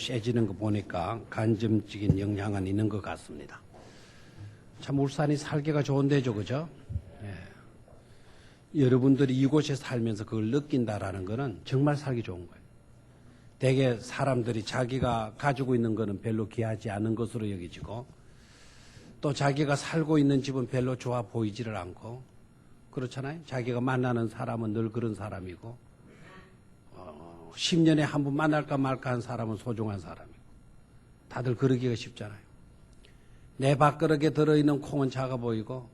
세지는 거 보니까 간접적인 영향은 있는 것 같습니다. 참 울산이 살기가 좋은 데죠, 그죠? 예. 여러분들이 이곳에 살면서 그걸 느낀다라는 거는 정말 살기 좋은 거예요. 대개 사람들이 자기가 가지고 있는 거는 별로 귀하지 않은 것으로 여기지고 또 자기가 살고 있는 집은 별로 좋아 보이지를 않고 그렇잖아요. 자기가 만나는 사람은 늘 그런 사람이고 10년에 한 번 만날까 말까 한 사람은 소중한 사람이고 다들 그러기가 쉽잖아요. 내 밥그릇에 들어있는 콩은 작아 보이고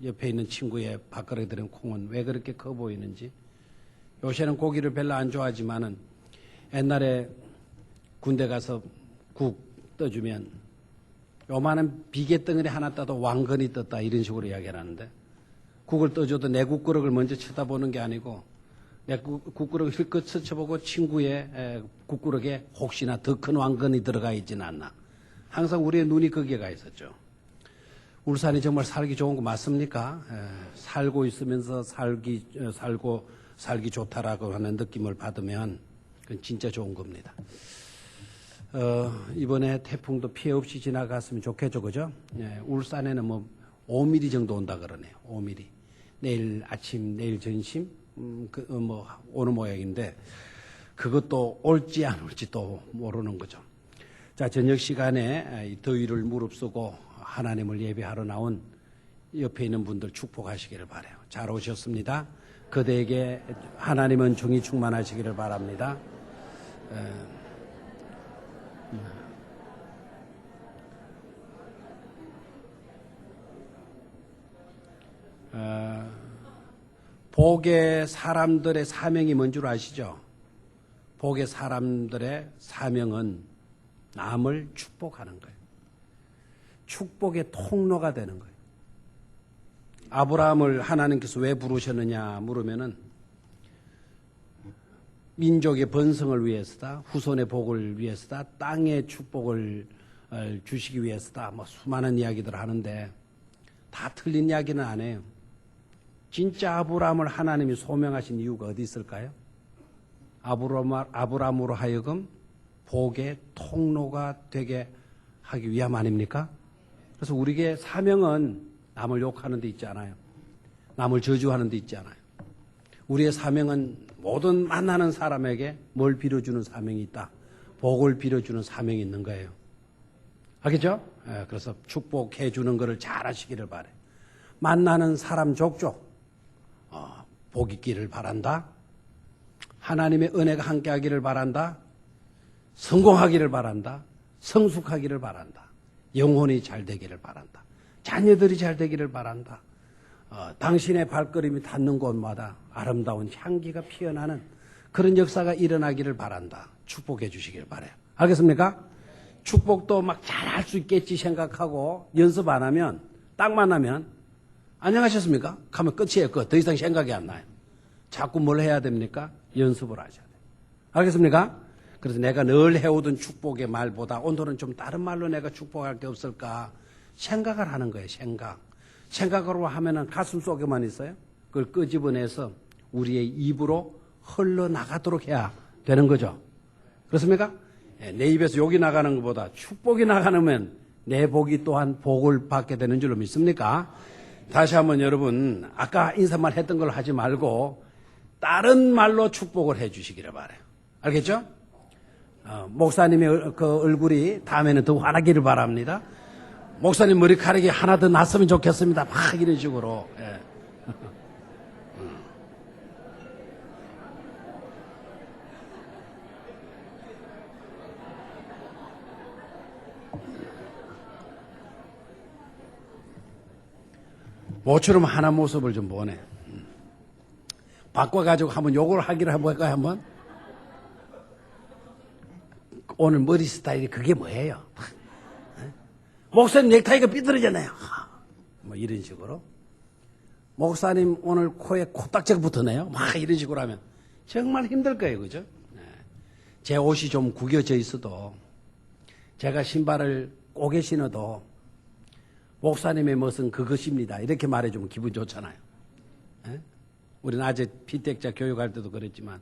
옆에 있는 친구의 밥그릇에 들어있는 콩은 왜 그렇게 커 보이는지. 요새는 고기를 별로 안 좋아하지만은 옛날에 군대 가서 국 떠주면 요만한 비계덩어리 하나 따도 왕건이 떴다 이런 식으로 이야기를 하는데 국을 떠줘도 내 국그릇을 먼저 쳐다보는 게 아니고 내 국그릇을 힐끗 스쳐보고 친구의 국그릇에 혹시나 더 큰 왕건이 들어가 있지는 않나. 항상 우리의 눈이 거기에 가 있었죠. 울산이 정말 살기 좋은 거 맞습니까? 살고 있으면서 살기 좋다라고 하는 느낌을 받으면 그건 진짜 좋은 겁니다. 이번에 태풍도 피해 없이 지나갔으면 좋겠죠, 그죠? 울산에는 뭐 5mm 정도 온다 그러네요. 5mm. 내일 아침, 내일 점심, 오는 모양인데 그것도 올지 안 올지 또 모르는 거죠. 자, 저녁 시간에 이 더위를 무릅쓰고 하나님을 예배하러 나온 옆에 있는 분들 축복하시기를 바라요. 잘 오셨습니다. 그대에게 하나님은 종이 충만하시기를 바랍니다. 복의 사람들의 사명이 뭔 줄 아시죠? 복의 사람들의 사명은 남을 축복하는 거예요. 축복의 통로가 되는 거예요. 아브라함을 하나님께서 왜 부르셨느냐 물으면은 민족의 번성을 위해서다, 후손의 복을 위해서다, 땅의 축복을 주시기 위해서다, 뭐 수많은 이야기들을 하는데 다 틀린 이야기는 안 해요. 진짜 아브라함을 하나님이 소명하신 이유가 어디 있을까요? 아브라함으로 하여금 복의 통로가 되게 하기 위함 아닙니까? 그래서 우리에게 사명은 남을 욕하는 데 있지 않아요. 남을 저주하는 데 있지 않아요. 우리의 사명은 모든 만나는 사람에게 뭘 빌어주는 사명이 있다. 복을 빌어주는 사명이 있는 거예요. 알겠죠? 그래서 축복해 주는 것을 잘 하시기를 바라요. 만나는 사람 족족 복 있기를 바란다. 하나님의 은혜가 함께하기를 바란다. 성공하기를 바란다. 성숙하기를 바란다. 영혼이 잘 되기를 바란다. 자녀들이 잘 되기를 바란다. 당신의 발걸음이 닿는 곳마다 아름다운 향기가 피어나는 그런 역사가 일어나기를 바란다. 축복해 주시기를 바라요. 알겠습니까? 축복도 막 잘할 수 있겠지 생각하고 연습 안 하면 딱 만나면 안녕하셨습니까? 하면 끝이에요. 더 이상 생각이 안 나요. 자꾸 뭘 해야 됩니까? 연습을 하셔야 돼요. 알겠습니까? 그래서 내가 늘 해오던 축복의 말보다 오늘은 좀 다른 말로 내가 축복할 게 없을까 생각을 하는 거예요. 생각으로 하면은 가슴 속에만 있어요. 그걸 끄집어내서 우리의 입으로 흘러나가도록 해야 되는 거죠. 그렇습니까? 내 입에서 욕이 나가는 것보다 축복이 나가면 내 복이 또한 복을 받게 되는 줄로 믿습니까? 다시 한번 여러분 아까 인사만 했던 걸 하지 말고 다른 말로 축복을 해 주시기를 바라요. 알겠죠? 목사님의 그 얼굴이 다음에는 더 환하기를 바랍니다. 목사님 머리카락이 하나 더 났으면 좋겠습니다. 막 이런 식으로. 예. 모처럼 하나 모습을 좀 보내. 바꿔가지고 한번 요걸 하기로 해볼까요, 한번? 오늘 머리 스타일이 그게 뭐예요? 목사님 넥타이가 삐뚤어졌네요. 뭐 이런 식으로. 목사님 오늘 코에 코딱지가 붙었네요. 막 이런 식으로 하면 정말 힘들 거예요, 그죠? 제 옷이 좀 구겨져 있어도 제가 신발을 꼬개 신어도 목사님의 멋은 그것입니다. 이렇게 말해주면 기분 좋잖아요. 우리는 아직 피택자 교육할 때도 그랬지만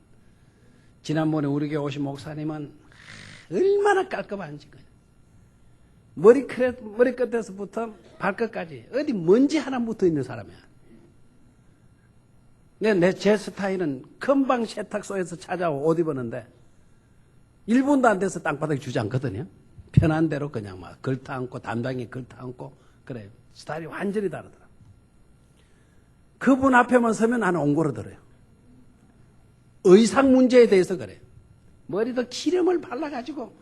지난번에 우리 교회 오신 목사님은 얼마나 깔끔한지. 머리끝에서부터 발끝까지 어디 먼지 하나 묻어 있는 사람이야. 제 스타일은 금방 세탁소에서 찾아오고 옷 입었는데 1분도 안 돼서 땅바닥에 주저앉거든요. 편한 대로 그냥 막 걸터앉고 담장에 걸터앉고 그래요. 스타일이 완전히 다르더라. 그분 앞에만 서면 나는 옹골어들어요. 의상 문제에 대해서 그래요. 머리도 기름을 발라가지고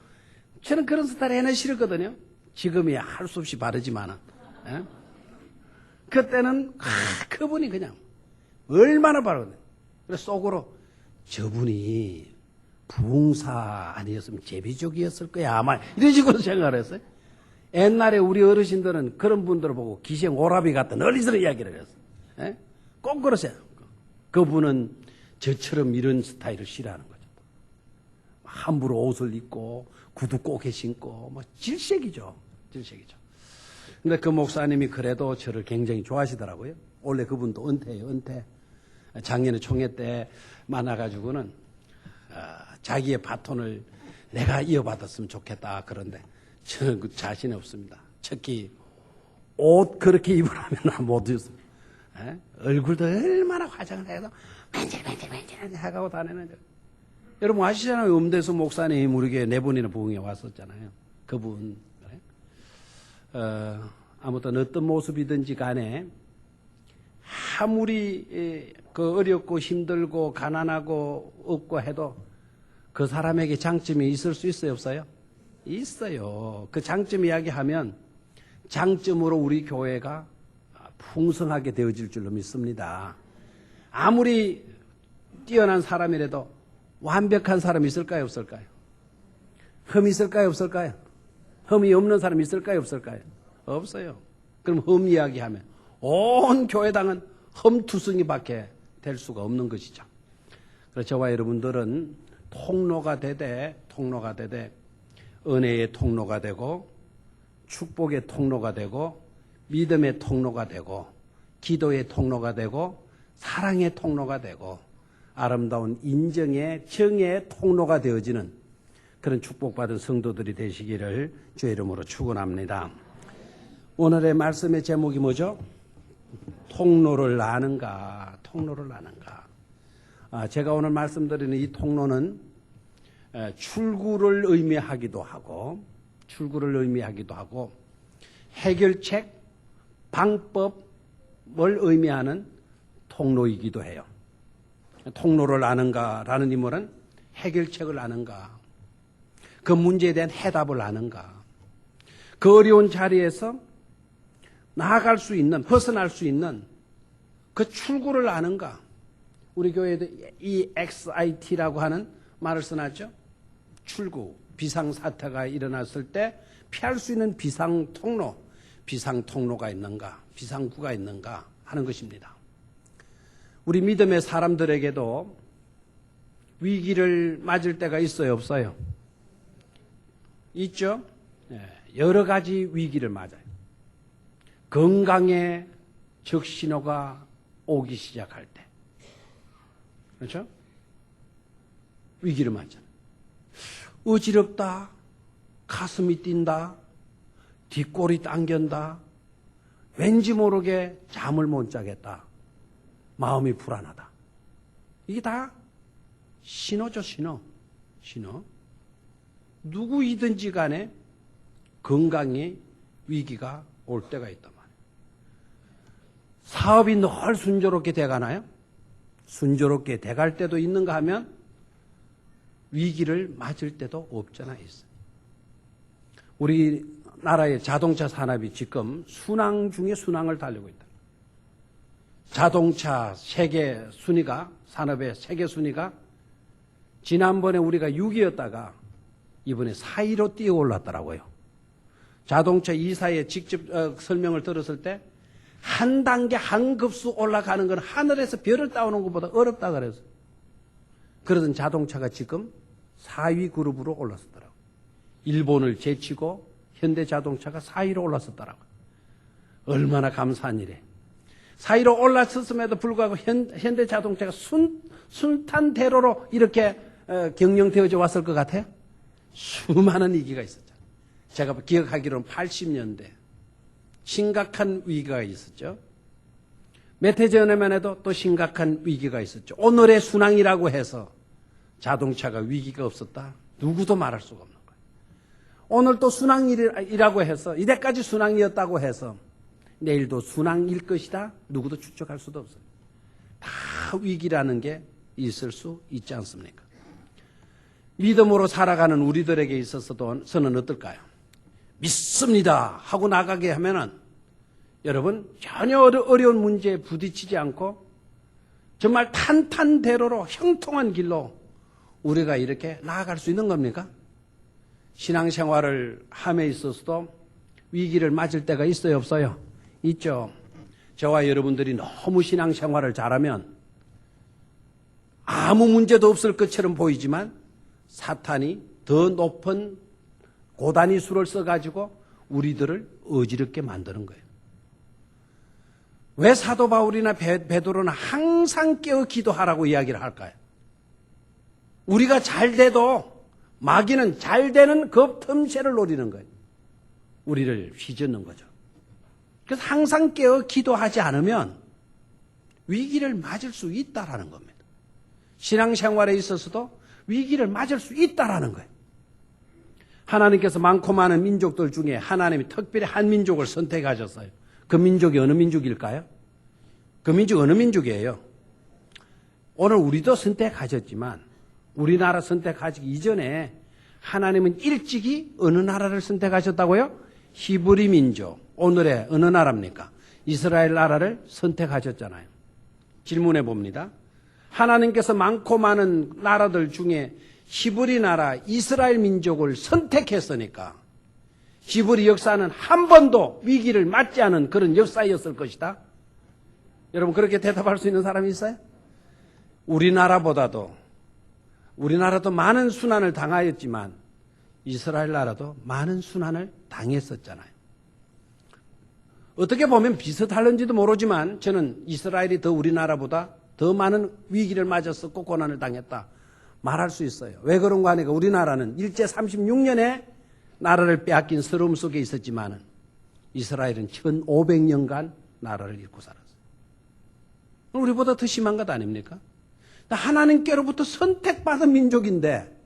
저는 그런 스타일 해내 싫었거든요. 지금이야 할 수 없이 바르지만은 그때는 그분이 그냥 얼마나 바르거든요. 그래서 속으로 저분이 부흥사 아니었으면 제비족이었을 거야 아마 이런 식으로 생각을 했어요. 옛날에 우리 어르신들은 그런 분들을 보고 기생 오라비 같은 어리석은 이야기를 했어요. 꼭 그러세요. 그분은 저처럼 이런 스타일을 싫어하는 거죠. 함부로 옷을 입고 구두 꼬개 신고 뭐 질색이죠. 근데 그 목사님이 그래도 저를 굉장히 좋아하시더라고요. 원래 그분도 은퇴예요. 은퇴. 작년에 총회 때 만나가지고는 자기의 바톤을 내가 이어받았으면 좋겠다 그런데 저는 그 자신이 없습니다. 특히 옷 그렇게 입으라면 못 입습니다. 얼굴도 얼마나 화장을 해서 맨질맨질 하고 다니는 여러분 아시잖아요. 음대수 목사님 우리 교회 4번이나 부흥에 왔었잖아요. 그분 아무튼 어떤 모습이든지 간에 아무리 그 어렵고 힘들고 가난하고 없고 해도 그 사람에게 장점이 있을 수 있어요 없어요? 있어요. 그 장점 이야기하면 장점으로 우리 교회가 풍성하게 되어질 줄로 믿습니다. 아무리 뛰어난 사람이라도 완벽한 사람이 있을까요 없을까요? 흠이 있을까요 없을까요? 흠이 없는 사람이 있을까요 없을까요? 없어요. 그럼 흠 이야기하면 온 교회당은 흠투성이밖에 될 수가 없는 것이죠. 그래서 저와 여러분들은 통로가 되되 은혜의 통로가 되고 축복의 통로가 되고 믿음의 통로가 되고 기도의 통로가 되고 사랑의 통로가 되고 아름다운 인정의 정의 통로가 되어지는 그런 축복받은 성도들이 되시기를 주의 이름으로 축원합니다. 오늘의 말씀의 제목이 뭐죠? 통로를 아는가? 제가 오늘 말씀드리는 이 통로는 출구를 의미하기도 하고 해결책, 방법을 의미하는 통로이기도 해요. 통로를 아는가라는 이 말은 해결책을 아는가, 그 문제에 대한 해답을 아는가, 그 어려운 자리에서 나아갈 수 있는, 벗어날 수 있는 그 출구를 아는가. 우리 교회도 EXIT라고 하는 말을 써놨죠. 출구, 비상사태가 일어났을 때 피할 수 있는 비상통로가 있는가, 비상구가 있는가 하는 것입니다. 우리 믿음의 사람들에게도 위기를 맞을 때가 있어요 없어요? 있죠. 여러 가지 위기를 맞아요. 건강에 적신호가 오기 시작할 때, 그렇죠? 위기를 맞잖아요. 어지럽다, 가슴이 뛴다, 뒷골이 당긴다, 왠지 모르게 잠을 못 자겠다, 마음이 불안하다. 이게 다 신호죠, 신호. 누구이든지 간에 건강에 위기가 올 때가 있단 말이에요. 사업이 늘 순조롭게 돼가나요? 순조롭게 돼갈 때도 있는가 하면 위기를 맞을 때도 없잖아 있어요. 우리나라의 자동차 산업이 지금 순항 중에 순항을 달리고 있다. 자동차 세계 순위가, 산업의 세계 순위가 지난번에 우리가 6위였다가 이번에 4위로 뛰어 올랐더라고요. 자동차 이사의 직접 설명을 들었을 때 한 단계 한 급수 올라가는 건 하늘에서 별을 따오는 것보다 어렵다 그래서. 그러던 자동차가 지금 4위 그룹으로 올랐었더라고요. 일본을 제치고 현대자동차가 4위로 올랐었더라고요. 얼마나 감사한 일이에요. 4위로 올랐었음에도 불구하고 현대자동차가 순탄대로로 이렇게 경영되어져 왔을 것 같아요? 수많은 위기가 있었잖아요. 제가 기억하기로는 80년대 심각한 위기가 있었죠. 몇 해 전에만 해도 또 심각한 위기가 있었죠. 오늘의 순항이라고 해서 자동차가 위기가 없었다? 누구도 말할 수가 없는 거예요. 오늘 또 순항이라고 해서 이때까지 순항이었다고 해서 내일도 순항일 것이다? 누구도 추측할 수도 없어요. 다 위기라는 게 있을 수 있지 않습니까? 믿음으로 살아가는 우리들에게 있어서도 저는 어떨까요? 믿습니다 하고 나가게 하면은 여러분 전혀 어려운 문제에 부딪히지 않고 정말 탄탄대로로 형통한 길로 우리가 이렇게 나아갈 수 있는 겁니까? 신앙생활을 함에 있어서도 위기를 맞을 때가 있어요, 없어요? 있죠. 저와 여러분들이 너무 신앙생활을 잘하면 아무 문제도 없을 것처럼 보이지만 사탄이 더 높은 고단위 수를 써가지고 우리들을 어지럽게 만드는 거예요. 왜 사도 바울이나 베드로는 항상 깨어 기도하라고 이야기를 할까요? 우리가 잘 돼도 마귀는 잘 되는 그 틈새를 노리는 거예요. 우리를 휘젓는 거죠. 그래서 항상 깨어 기도하지 않으면 위기를 맞을 수 있다라는 겁니다. 신앙생활에 있어서도 위기를 맞을 수 있다라는 거예요. 하나님께서 많고 많은 민족들 중에 하나님이 특별히 한 민족을 선택하셨어요. 그 민족이 어느 민족일까요? 그 민족 어느 민족이에요? 오늘 우리도 선택하셨지만 우리나라 선택하기 이전에 하나님은 일찍이 어느 나라를 선택하셨다고요? 히브리 민족. 오늘의 어느 나라입니까? 이스라엘 나라를 선택하셨잖아요. 질문해 봅니다. 하나님께서 많고 많은 나라들 중에 히브리 나라 이스라엘 민족을 선택했으니까 히브리 역사는 한 번도 위기를 맞지 않은 그런 역사였을 것이다. 여러분 그렇게 대답할 수 있는 사람이 있어요? 우리나라도 많은 순환을 당하였지만 이스라엘 나라도 많은 순환을 당했었잖아요. 어떻게 보면 비슷할는지도 모르지만 저는 이스라엘이 더 우리나라보다 더 많은 위기를 맞았었고 고난을 당했다 말할 수 있어요. 왜 그런가 하니까 우리나라는 일제 36년에 나라를 빼앗긴 서러움 속에 있었지만 이스라엘은 1500년간 나라를 잃고 살았어요. 우리보다 더 심한 것 아닙니까? 하나님께로부터 선택받은 민족인데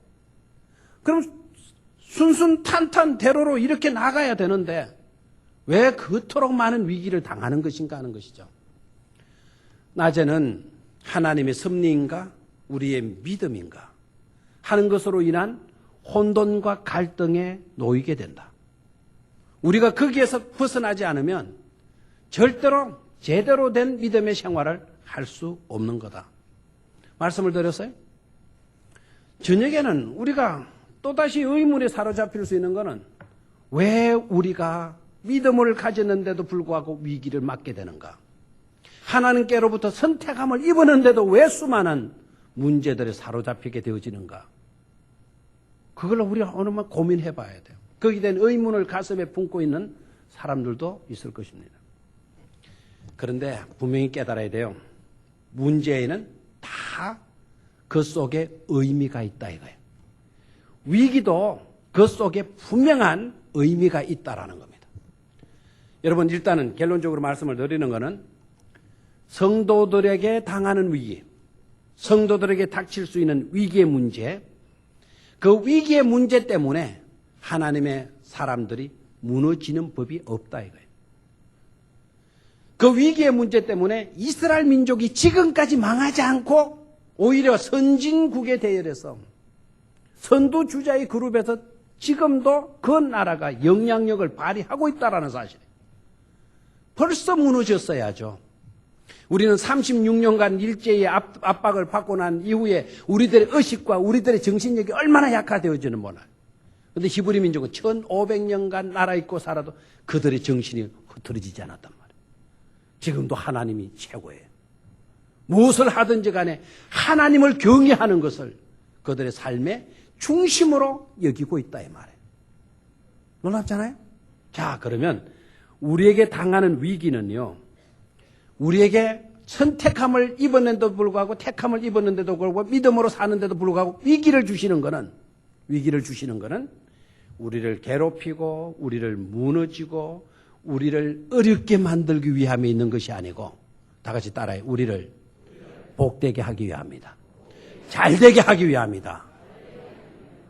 그럼 순순탄탄대로로 이렇게 나가야 되는데 왜 그토록 많은 위기를 당하는 것인가 하는 것이죠. 낮에는 하나님의 섭리인가 우리의 믿음인가 하는 것으로 인한 혼돈과 갈등에 놓이게 된다. 우리가 거기에서 벗어나지 않으면 절대로 제대로 된 믿음의 생활을 할 수 없는 거다. 말씀을 드렸어요? 저녁에는 우리가 또다시 의문에 사로잡힐 수 있는 것은 왜 우리가 믿음을 가졌는데도 불구하고 위기를 맞게 되는가? 하나님께로부터 선택함을 입었는데도 왜 수많은 문제들에 사로잡히게 되어지는가? 그걸 우리가 오늘만 고민해 봐야 돼요. 거기에 대한 의문을 가슴에 품고 있는 사람들도 있을 것입니다. 그런데 분명히 깨달아야 돼요. 문제에는 다 그 속에 의미가 있다 이거예요. 위기도 그 속에 분명한 의미가 있다라는 겁니다. 여러분 일단은 결론적으로 말씀을 드리는 것은 성도들에게 당하는 위기, 성도들에게 닥칠 수 있는 위기의 문제, 그 위기의 문제 때문에 하나님의 사람들이 무너지는 법이 없다 이거예요. 그 위기의 문제 때문에 이스라엘 민족이 지금까지 망하지 않고 오히려 선진국에 대열해서 선두주자의 그룹에서 지금도 그 나라가 영향력을 발휘하고 있다는 사실이에요. 벌써 무너졌어야죠. 우리는 36년간 일제의 압박을 받고 난 이후에 우리들의 의식과 우리들의 정신력이 얼마나 약화되어지는 몰라요. 그런데 히브리 민족은 1500년간 나라 있고 살아도 그들의 정신이 흐트러지지 않았단 말이에요. 지금도 하나님이 최고예요. 무엇을 하든지 간에 하나님을 경외하는 것을 그들의 삶의 중심으로 여기고 있다 이 말이에요. 놀랍잖아요? 자, 그러면 우리에게 당하는 위기는요. 우리에게 선택함을 입었는데도 불구하고 택함을 입었는데도 불구하고 믿음으로 사는데도 불구하고 위기를 주시는 것은 위기를 주시는 것은 우리를 괴롭히고 우리를 무너지고 우리를 어렵게 만들기 위함에 있는 것이 아니고, 다 같이 따라해. 우리를 복되게 하기 위함이다. 잘되게 하기 위함이다.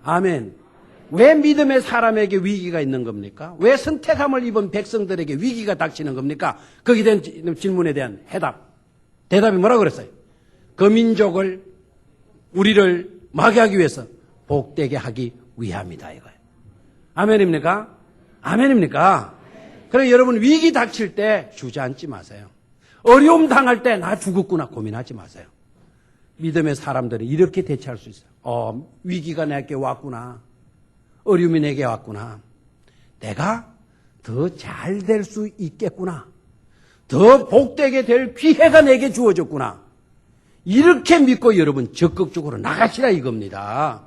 아멘. 왜 믿음의 사람에게 위기가 있는 겁니까? 왜 선택함을 입은 백성들에게 위기가 닥치는 겁니까? 거기에 대한 질문에 대한 대답이 뭐라고 그랬어요? 그 민족을, 우리를 마귀하기 위해서 복되게 하기 위함이다 이거예요. 아멘입니까? 아멘입니까? 그래서 여러분, 위기 닥칠 때 주저앉지 마세요. 어려움 당할 때 나 죽었구나 고민하지 마세요. 믿음의 사람들이 이렇게 대처할 수 있어요. 위기가 내게 왔구나. 어려움이 내게 왔구나. 내가 더 잘 될 수 있겠구나. 더 복되게 될 기회가 내게 주어졌구나. 이렇게 믿고 여러분 적극적으로 나가시라 이겁니다.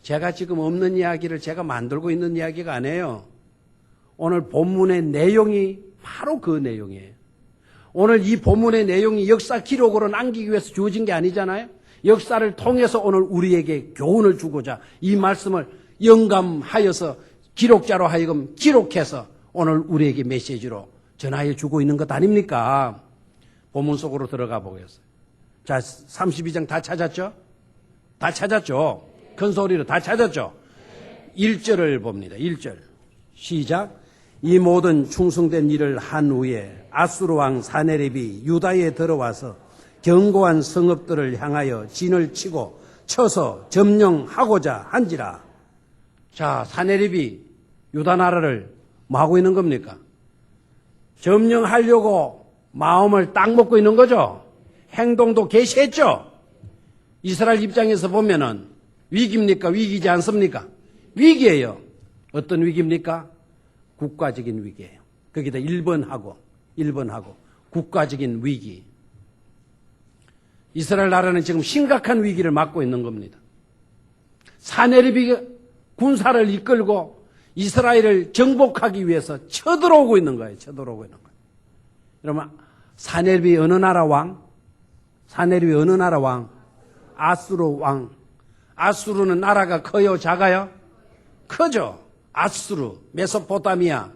제가 지금 없는 이야기를 제가 만들고 있는 이야기가 아니에요. 오늘 본문의 내용이 바로 그 내용이에요. 오늘 이 본문의 내용이 역사 기록으로 남기기 위해서 주어진 게 아니잖아요. 역사를 통해서 오늘 우리에게 교훈을 주고자 이 말씀을 영감하여서 기록자로 하여금 기록해서 오늘 우리에게 메시지로 전하여 주고 있는 것 아닙니까? 본문 속으로 들어가 보겠어요. 자, 32장 다 찾았죠? 다 찾았죠? 큰 소리로 다 찾았죠? 1절을 봅니다. 1절. 시작. 이 모든 충성된 일을 한 후에 아수르 왕 사네립이 유다에 들어와서 견고한 성읍들을 향하여 진을 치고 쳐서 점령하고자 한지라. 자, 사네립이 유다 나라를 뭐 하고 있는 겁니까? 점령하려고 마음을 딱 먹고 있는 거죠. 행동도 개시했죠. 이스라엘 입장에서 보면은 위기입니까? 위기지 않습니까? 위기예요. 어떤 위기입니까? 국가적인 위기예요. 거기다 1번하고 국가적인 위기. 이스라엘 나라는 지금 심각한 위기를 맞고 있는 겁니다. 사네립이 군사를 이끌고 이스라엘을 정복하기 위해서 쳐들어오고 있는 거예요. 쳐들어오고 있는 거예요. 여러분, 사네립이 어느 나라 왕? 사네립이 어느 나라 왕? 아수르 왕. 아수르는 나라가 커요? 작아요? 크죠. 아수르, 메소포타미아,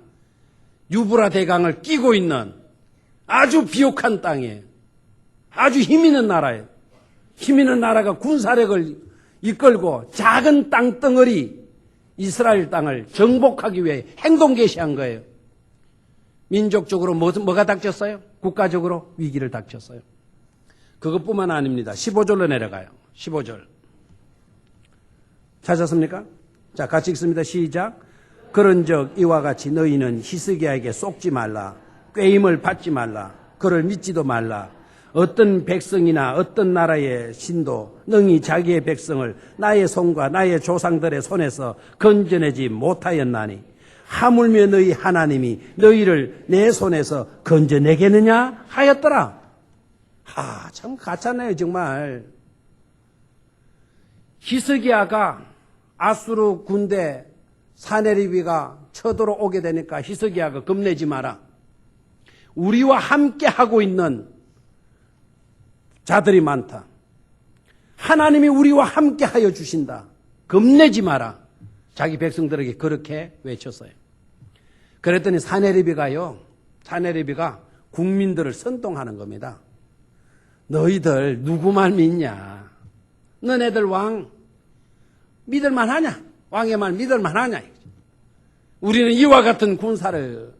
유브라 대강을 끼고 있는 아주 비옥한 땅이에요. 아주 힘 있는 나라예요. 힘 있는 나라가 군사력을 이끌고 작은 땅덩어리 이스라엘 땅을 정복하기 위해 행동 개시한 거예요. 민족적으로 뭐가 닥쳤어요? 국가적으로 위기를 닥쳤어요. 그것뿐만 아닙니다. 15절로 내려가요. 15절. 찾았습니까? 자, 같이 읽습니다. 시작. 그런즉 이와 같이 너희는 히스기야에게 속지 말라. 꾀임을 받지 말라. 그를 믿지도 말라. 어떤 백성이나 어떤 나라의 신도 능히 자기의 백성을 나의 손과 나의 조상들의 손에서 건져내지 못하였나니 하물며 너희 하나님이 너희를 내 손에서 건져내겠느냐 하였더라. 참 가짜네요 정말. 히스기야가 아수르 군대 사네립이가 쳐들어오게 되니까 히스기야가 겁내지 마라. 우리와 함께 하고 있는 자들이 많다. 하나님이 우리와 함께 하여 주신다. 겁내지 마라. 자기 백성들에게 그렇게 외쳤어요. 그랬더니 사네립이가 국민들을 선동하는 겁니다. 너희들 누구 말 믿냐? 너네들 왕 믿을만 하냐? 왕의 말 믿을만 하냐? 우리는 이와 같은 군사를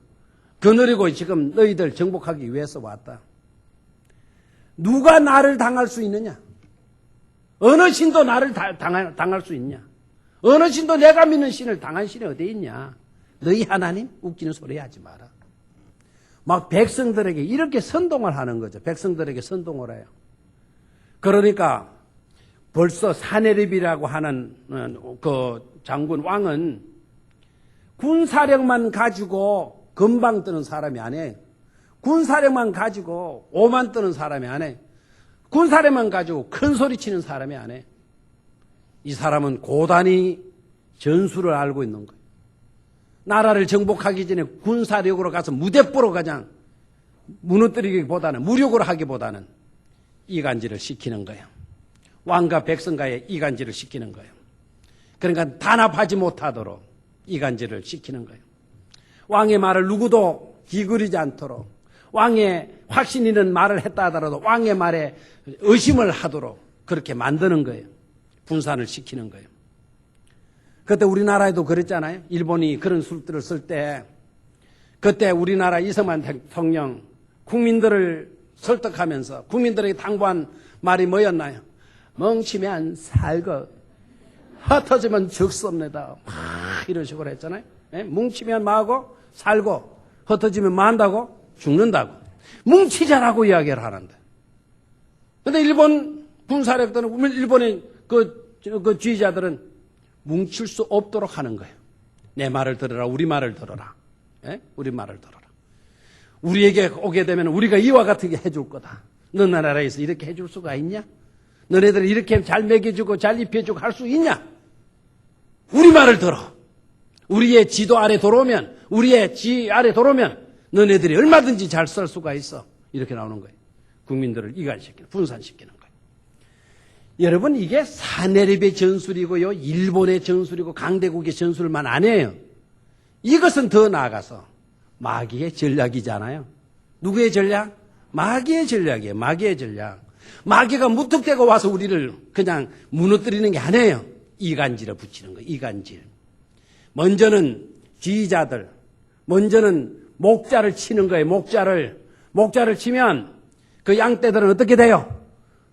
거느리고 지금 너희들 정복하기 위해서 왔다. 누가 나를 당할 수 있느냐? 어느 신도 나를 당할 수 있냐? 어느 신도 내가 믿는 신을 당한 신이 어디 있냐? 너희 하나님? 웃기는 소리 하지 마라. 막 백성들에게 이렇게 선동을 하는 거죠. 백성들에게 선동을 해요. 그러니까 벌써 사네립이라고 하는 그 장군 왕은 군사력만 가지고 금방 뜨는 사람이 아니에요. 군사력만 가지고 오만 뜨는 사람이 아니에요. 군사력만 가지고 큰 소리 치는 사람이 아니에요. 이 사람은 고단히 전술을 알고 있는 거예요. 나라를 정복하기 전에 군사력으로 가서 무대뽀로 그냥 무너뜨리기보다는 무력으로 하기보다는 이간질을 시키는 거예요. 왕과 백성과의 이간질을 시키는 거예요. 그러니까 단합하지 못하도록 이간질을 시키는 거예요. 왕의 말을 누구도 기울이지 않도록, 왕의 확신 있는 말을 했다 하더라도 왕의 말에 의심을 하도록 그렇게 만드는 거예요. 분산을 시키는 거예요. 그때 우리나라에도 그랬잖아요. 일본이 그런 술들을 쓸 때, 그때 우리나라 이승만 대통령 국민들을 설득하면서 국민들에게 당부한 말이 뭐였나요? 멍치면 살고 흩어지면 죽습니다. 막 이런 식으로 했잖아요. 뭉치면 뭐하고? 살고, 흩어지면 뭐 한다고? 죽는다고. 뭉치자라고 이야기를 하는데. 근데 일본 군사력들은, 일본의 그 지휘자들은 뭉칠 수 없도록 하는 거예요. 내 말을 들어라, 우리 말을 들어라. 우리 말을 들어라. 우리에게 오게 되면 우리가 이와 같게 해줄 거다. 너네 나라에서 이렇게 해줄 수가 있냐? 너네들이 이렇게 잘 먹여주고 잘 입혀주고 할 수 있냐? 우리 말을 들어. 우리의 지도 아래 들어오면, 우리의 지 아래 들어오면 너네들이 얼마든지 잘 살 수가 있어. 이렇게 나오는 거예요. 국민들을 이간시키는, 분산시키는 거예요. 여러분, 이게 사내립의 전술이고요, 일본의 전술이고 강대국의 전술만 아니에요. 이것은 더 나아가서 마귀의 전략이잖아요. 누구의 전략? 마귀의 전략이에요. 마귀의 전략. 마귀가 무턱대고 와서 우리를 그냥 무너뜨리는 게 아니에요. 이간질을 붙이는 거예요. 이간질. 먼저는 지휘자들, 먼저는 목자를 치는 거예요. 목자를 치면 그 양떼들은 어떻게 돼요?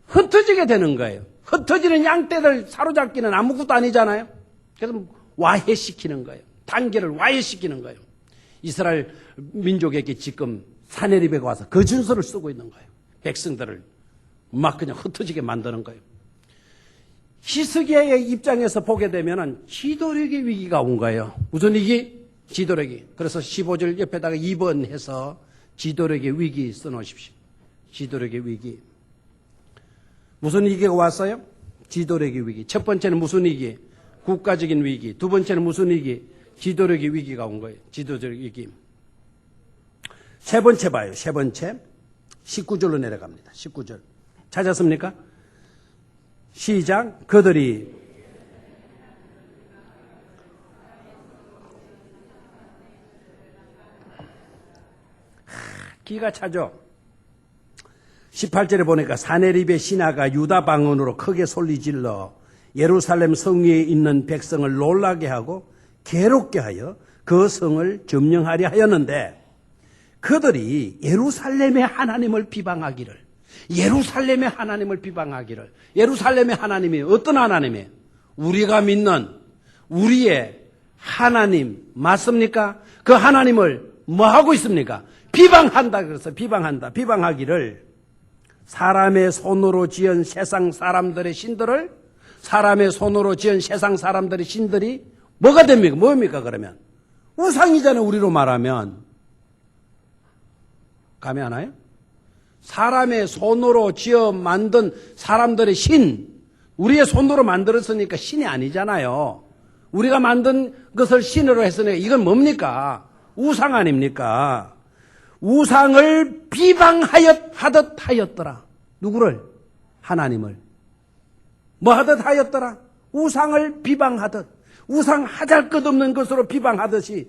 흩어지게 되는 거예요. 흩어지는 양떼들 사로잡기는 아무것도 아니잖아요. 그래서 와해시키는 거예요. 단계를 와해시키는 거예요. 이스라엘 민족에게 지금 사내립에 와서 그 준서를 쓰고 있는 거예요. 백성들을 막 그냥 흩어지게 만드는 거예요. 히스기야의 입장에서 보게 되면은 지도력의 위기가 온 거예요. 무슨 위기? 지도력이. 그래서 15절 옆에다가 2번 해서 지도력의 위기 써놓으십시오. 지도력의 위기. 무슨 위기가 왔어요? 지도력의 위기. 첫 번째는 무슨 위기? 국가적인 위기. 두 번째는 무슨 위기? 지도력의 위기가 온 거예요. 지도적 위기. 세 번째 봐요. 세 번째. 19절로 내려갑니다. 19절. 찾았습니까? 시작. 그들이 기가 차죠. 18절에 보니까 사내립의 신하가 유다 방언으로 크게 소리질러 예루살렘 성 위에 있는 백성을 놀라게 하고 괴롭게 하여 그 성을 점령하려 하였는데 그들이 예루살렘의 하나님을 비방하기를 예루살렘의 하나님이 어떤 하나님이에요? 우리가 믿는 우리의 하나님 맞습니까? 그 하나님을 뭐 하고 있습니까? 비방한다. 그래서 비방하기를 사람의 손으로 지은 세상 사람들의 신들을 사람의 손으로 지은 세상 사람들의 신들이 뭐가 됩니까? 뭡니까 그러면? 우상이잖아요. 우리로 말하면. 감이 안 와요? 사람의 손으로 지어 만든 사람들의 신, 우리의 손으로 만들었으니까 신이 아니잖아요. 우리가 만든 것을 신으로 했으니까 이건 뭡니까? 우상 아닙니까? 우상을 비방하듯 하였더라. 누구를? 하나님을. 뭐 하듯 하였더라? 우상을 비방하듯. 우상 하잘것없는 것으로 비방하듯이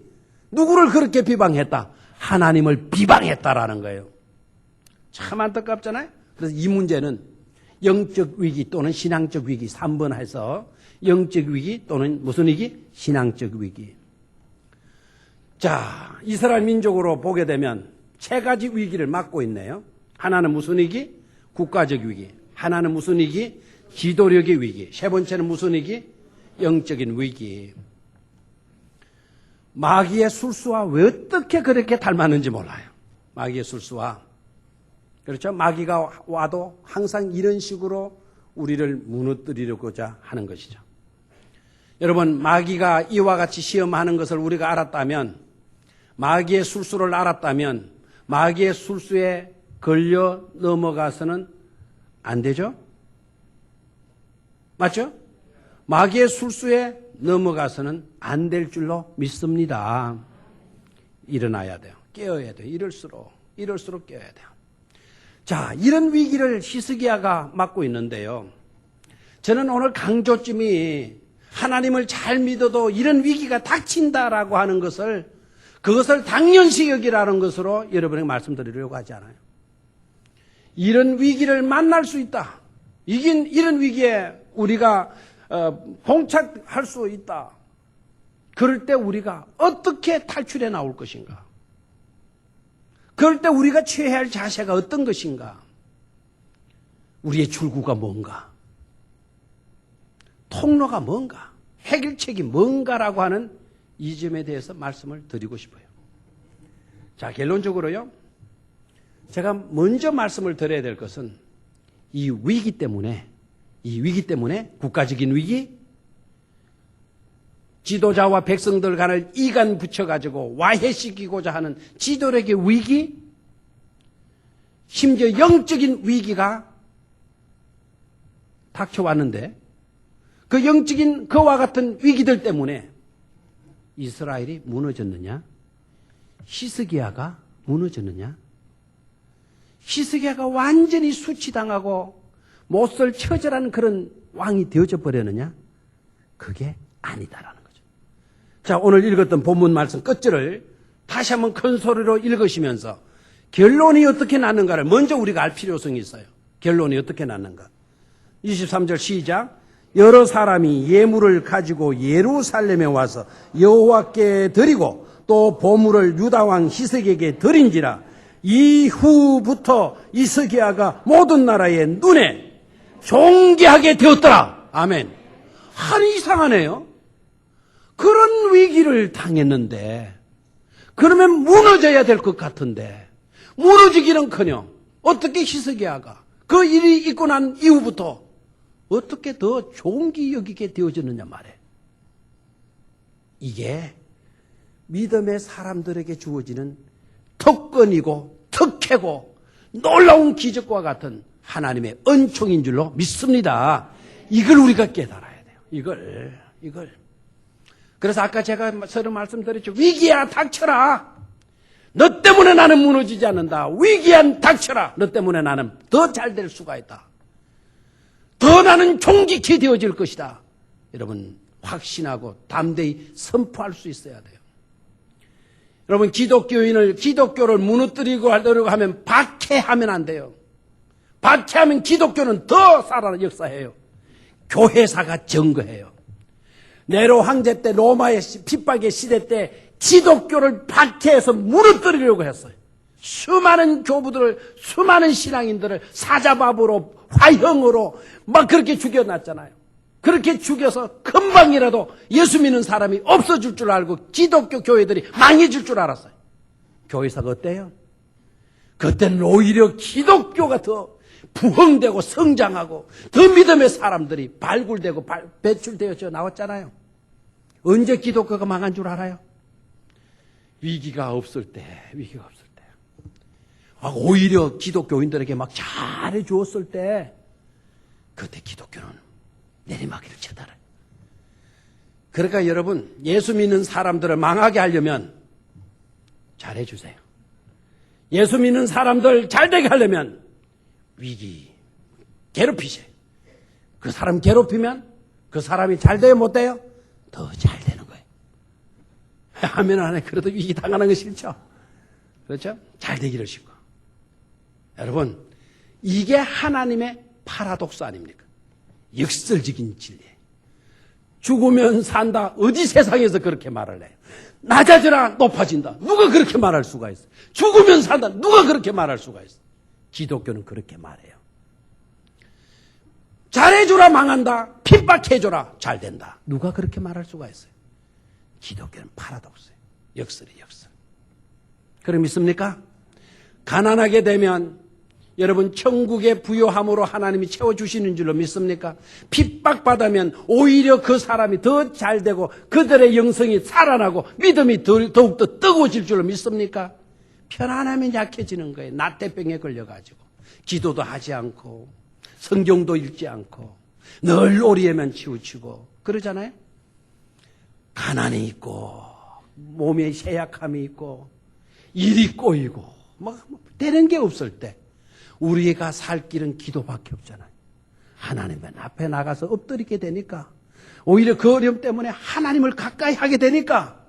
누구를 그렇게 비방했다? 하나님을 비방했다라는 거예요. 참 안타깝잖아요. 그래서 이 문제는 영적 위기 또는 신앙적 위기 3번 해서 영적 위기 또는 무슨 위기? 신앙적 위기. 자, 이스라엘 민족으로 보게 되면 세 가지 위기를 맞고 있네요. 하나는 무슨 위기? 국가적 위기. 하나는 무슨 위기? 지도력의 위기. 세 번째는 무슨 위기? 영적인 위기. 마귀의 술수와 왜 어떻게 그렇게 닮았는지 몰라요. 마귀의 술수와. 그렇죠? 마귀가 와도 항상 이런 식으로 우리를 무너뜨리려고자 하는 것이죠. 여러분, 마귀가 이와 같이 시험하는 것을 우리가 알았다면, 마귀의 술수를 알았다면, 마귀의 술수에 걸려 넘어가서는 안 되죠? 맞죠? 마귀의 술수에 넘어가서는 안 될 줄로 믿습니다. 일어나야 돼요. 깨어야 돼요. 이럴수록 깨어야 돼요. 자, 이런 위기를 히스기야가 맞고 있는데요. 저는 오늘 강조점이 하나님을 잘 믿어도 이런 위기가 닥친다라고 하는 것을 그것을 당연시 여기라는 것으로 여러분에게 말씀드리려고 하지 않아요. 이런 위기를 만날 수 있다. 이런 위기에 우리가 봉착할 수 있다. 그럴 때 우리가 어떻게 탈출해 나올 것인가? 그럴 때 우리가 취해야 할 자세가 어떤 것인가? 우리의 출구가 뭔가? 통로가 뭔가? 해결책이 뭔가라고 하는 이 점에 대해서 말씀을 드리고 싶어요. 자, 결론적으로요. 제가 먼저 말씀을 드려야 될 것은 이 위기 때문에 국가적인 위기, 지도자와 백성들 간을 이간 붙여가지고 와해시키고자 하는 지도력의 위기, 심지어 영적인 위기가 닥쳐왔는데 그 영적인 그와 같은 위기들 때문에 이스라엘이 무너졌느냐? 히스기야가 무너졌느냐? 히스기야가 완전히 수치당하고 못설 처절한 그런 왕이 되어져 버렸느냐? 그게 아니다라는 거죠. 자, 오늘 읽었던 본문 말씀 끝절을 다시 한번 큰 소리로 읽으시면서 결론이 어떻게 났는가를 먼저 우리가 알 필요성이 있어요. 결론이 어떻게 났는가? 23절 시작. 여러 사람이 예물을 가지고 예루살렘에 와서 여호와께 드리고 또 보물을 유다왕 히스기야에게 드린지라. 이후부터 히스기야가 모든 나라의 눈에 존귀하게 되었더라. 아멘. 아니 이상하네요. 그런 위기를 당했는데 그러면 무너져야 될 것 같은데 무너지기는커녕 어떻게 히스기야가 그 일이 있고 난 이후부터 어떻게 더 존귀 여기게 되어졌느냐 말이에요. 이게 믿음의 사람들에게 주어지는 특권이고 특혜고 놀라운 기적과 같은 하나님의 은총인 줄로 믿습니다. 이걸 우리가 깨달아야 돼요. 이걸. 그래서 아까 제가 서로 말씀드렸죠. 위기야 닥쳐라. 너 때문에 나는 무너지지 않는다. 위기야 닥쳐라. 너 때문에 나는 더 잘 될 수가 있다. 더 나는 존귀케 되어질 것이다. 여러분 확신하고 담대히 선포할 수 있어야 돼요. 여러분 기독교를 무너뜨리고 하려고 하면 박해하면 안 돼요. 박해하면 기독교는 더 살아 역사해요. 교회사가 증거해요. 네로 황제 때 로마의 핍박의 시대 때 기독교를 박해해서 무너뜨리려고 했어요. 수많은 교부들을 수많은 신앙인들을 사자밥으로 화형으로 막 그렇게 죽여놨잖아요. 그렇게 죽여서 금방이라도 예수 믿는 사람이 없어질 줄 알고 기독교 교회들이 망해질 줄 알았어요. 교회사가 어때요? 그때는 오히려 기독교가 더 부흥되고 성장하고 더 믿음의 사람들이 발굴되고 배출되어져 나왔잖아요. 언제 기독교가 망한 줄 알아요? 위기가 없을 때. 오히려 기독교인들에게 막 잘해 주었을 때 그때 기독교는 내리막이를 쳐달아요. 그러니까 여러분 예수 믿는 사람들을 망하게 하려면 잘해 주세요. 예수 믿는 사람들 잘되게 하려면 위기 괴롭히세요. 그 사람 괴롭히면 그 사람이 잘 돼요 못 돼요? 더 잘 되는 거예요. 하면 안 해. 그래도 위기 당하는 거 싫죠? 그렇죠? 잘 되기를 싫고. 여러분 이게 하나님의 파라독스 아닙니까? 역설적인 진리예요. 죽으면 산다. 어디 세상에서 그렇게 말을 해요? 낮아져라 높아진다. 누가 그렇게 말할 수가 있어? 죽으면 산다. 누가 그렇게 말할 수가 있어? 기독교는 그렇게 말해요. 잘해줘라 망한다. 핍박해줘라 잘 된다. 누가 그렇게 말할 수가 있어요? 기독교는 파라독스예요. 역설이에요. 역설. 그럼 믿습니까? 가난하게 되면 여러분 천국의 부요함으로 하나님이 채워주시는 줄로 믿습니까? 핍박받으면 오히려 그 사람이 더 잘되고 그들의 영성이 살아나고 믿음이 더욱더 뜨거워질 줄로 믿습니까? 편안하면 약해지는 거예요. 나태병에 걸려가지고 기도도 하지 않고 성경도 읽지 않고 늘 오리에만 치우치고 그러잖아요. 가난이 있고 몸에 쇠약함이 있고 일이 꼬이고 막 되는 게 없을 때 우리가 살 길은 기도밖에 없잖아요. 하나님 앞에 나가서 엎드리게 되니까 오히려 그 어려움 때문에 하나님을 가까이 하게 되니까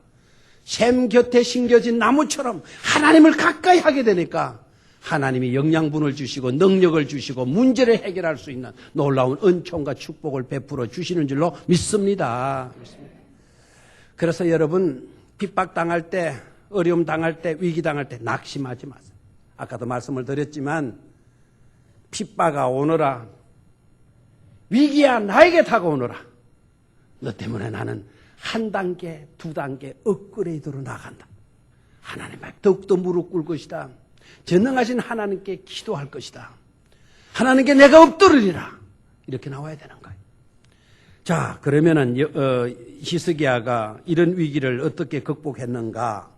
샘 곁에 심겨진 나무처럼 하나님을 가까이 하게 되니까 하나님이 영양분을 주시고 능력을 주시고 문제를 해결할 수 있는 놀라운 은총과 축복을 베풀어 주시는 줄로 믿습니다. 그래서 여러분 핍박당할 때, 어려움 당할 때, 위기 당할 때 낙심하지 마세요. 아까도 말씀을 드렸지만 핍박아 오너라, 위기야 나에게 다가오너라. 너 때문에 나는 한 단계, 두 단계 업그레이드로 나간다. 하나님 앞에 더욱더 무릎 꿇을 것이다. 전능하신 하나님께 기도할 것이다. 하나님께 내가 엎드리리라. 이렇게 나와야 되는 거예요. 자, 그러면은 히스기야가 이런 위기를 어떻게 극복했는가?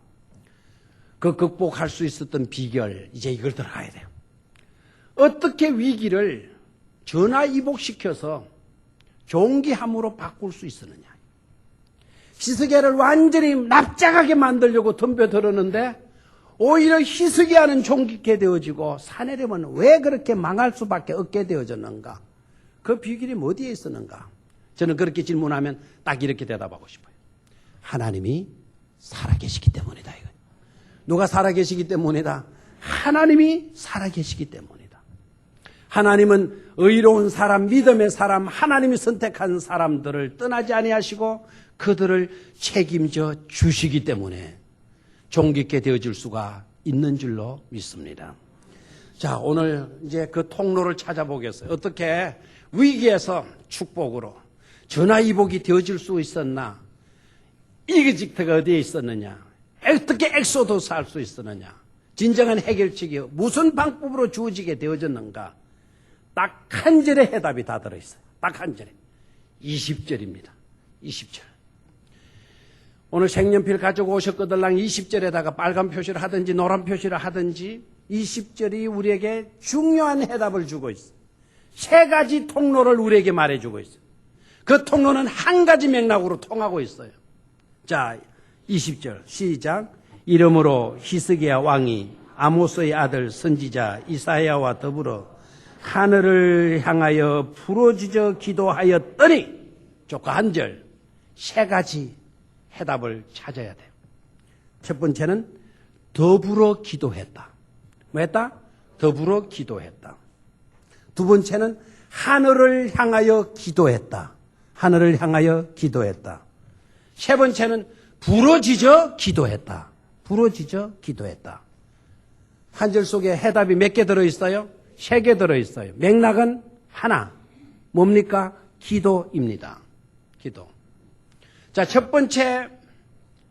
그 극복할 수 있었던 비결, 이제 이걸 들어가야 돼요. 어떻게 위기를 전화위복시켜서 존귀함으로 바꿀 수 있었느냐? 히스기야를 완전히 납작하게 만들려고 덤벼들었는데 오히려 히스기야는 존귀케 되어지고 사내림은 왜 그렇게 망할 수밖에 없게 되어졌는가? 그 비결이 어디에 있었는가? 저는 그렇게 질문하면 딱 이렇게 대답하고 싶어요. 하나님이 살아계시기 때문이다. 이거. 누가 살아계시기 때문이다? 하나님이 살아계시기 때문이다. 하나님은 의로운 사람, 믿음의 사람, 하나님이 선택한 사람들을 떠나지 아니하시고 그들을 책임져 주시기 때문에 존귀케 되어질 수가 있는 줄로 믿습니다. 자, 오늘 이제 그 통로를 찾아보겠어요. 어떻게 위기에서 축복으로 전화위복이 되어질 수 있었나? 이그직트가 어디에 있었느냐? 어떻게 엑소더스 할 수 있었느냐? 진정한 해결책이 무슨 방법으로 주어지게 되어졌는가? 딱 한 절의 해답이 다 들어있어요. 딱 한 절에. 20절입니다. 20절. 오늘 색연필 가지고 오셨거들랑 20절에다가 빨간 표시를 하든지 노란 표시를 하든지 20절이 우리에게 중요한 해답을 주고 있어요. 세 가지 통로를 우리에게 말해주고 있어요. 그 통로는 한 가지 맥락으로 통하고 있어요. 자, 20절 시작. 이러므로 히스기야 왕이 아모스의 아들 선지자 이사야와 더불어 하늘을 향하여 부르짖어 기도하였더니 조카 한 절, 세 가지 해답을 찾아야 돼요. 첫 번째는 더불어 기도했다. 뭐 했다? 더불어 기도했다. 두 번째는 하늘을 향하여 기도했다. 하늘을 향하여 기도했다. 세 번째는 부르짖어 기도했다. 부르짖어 기도했다. 한 절 속에 해답이 몇 개 들어있어요? 3개 들어있어요. 맥락은 하나. 뭡니까? 기도입니다. 기도. 자, 첫 번째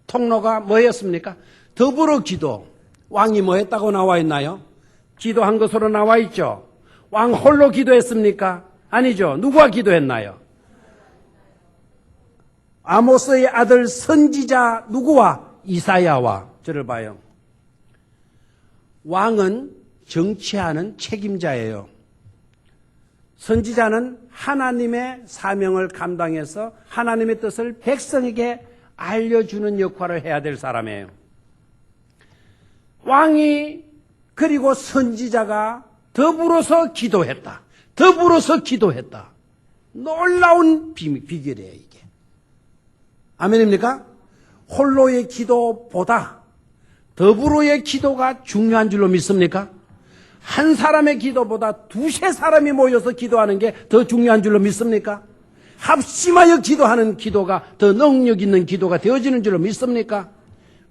통로가 뭐였습니까? 더불어 기도. 왕이 뭐 했다고 나와 있나요? 기도한 것으로 나와 있죠. 왕 홀로 기도했습니까? 아니죠. 누구와 기도했나요? 아모스의 아들 선지자 누구와? 이사야와. 저를 봐요. 왕은 정치하는 책임자예요. 선지자는 하나님의 사명을 감당해서 하나님의 뜻을 백성에게 알려주는 역할을 해야 될 사람이에요. 왕이 그리고 선지자가 더불어서 기도했다. 더불어서 기도했다. 놀라운 비결이에요, 이게. 아멘입니까? 홀로의 기도보다 더불어의 기도가 중요한 줄로 믿습니까? 한 사람의 기도보다 두세 사람이 모여서 기도하는 게 더 중요한 줄로 믿습니까? 합심하여 기도하는 기도가 더 능력 있는 기도가 되어지는 줄로 믿습니까?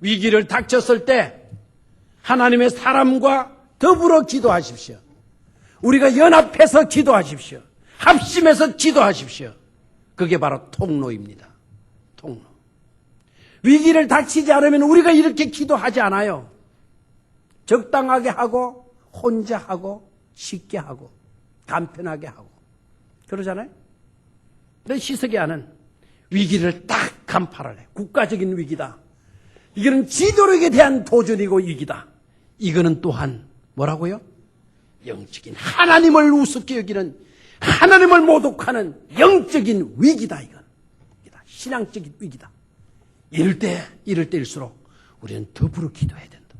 위기를 닥쳤을 때 하나님의 사람과 더불어 기도하십시오. 우리가 연합해서 기도하십시오. 합심해서 기도하십시오. 그게 바로 통로입니다. 통로. 위기를 닥치지 않으면 우리가 이렇게 기도하지 않아요. 적당하게 하고 혼자 하고 쉽게 하고 간편하게 하고 그러잖아요. 근데 히스기야는 위기를 딱 간파를 해. 국가적인 위기다. 이거는 지도력에 대한 도전이고 위기다. 이거는 또한 뭐라고요? 영적인 하나님을 우습게 여기는 하나님을 모독하는 영적인 위기다. 이건 신앙적인 위기다. 이럴 때일수록 우리는 더불어 기도해야 된다.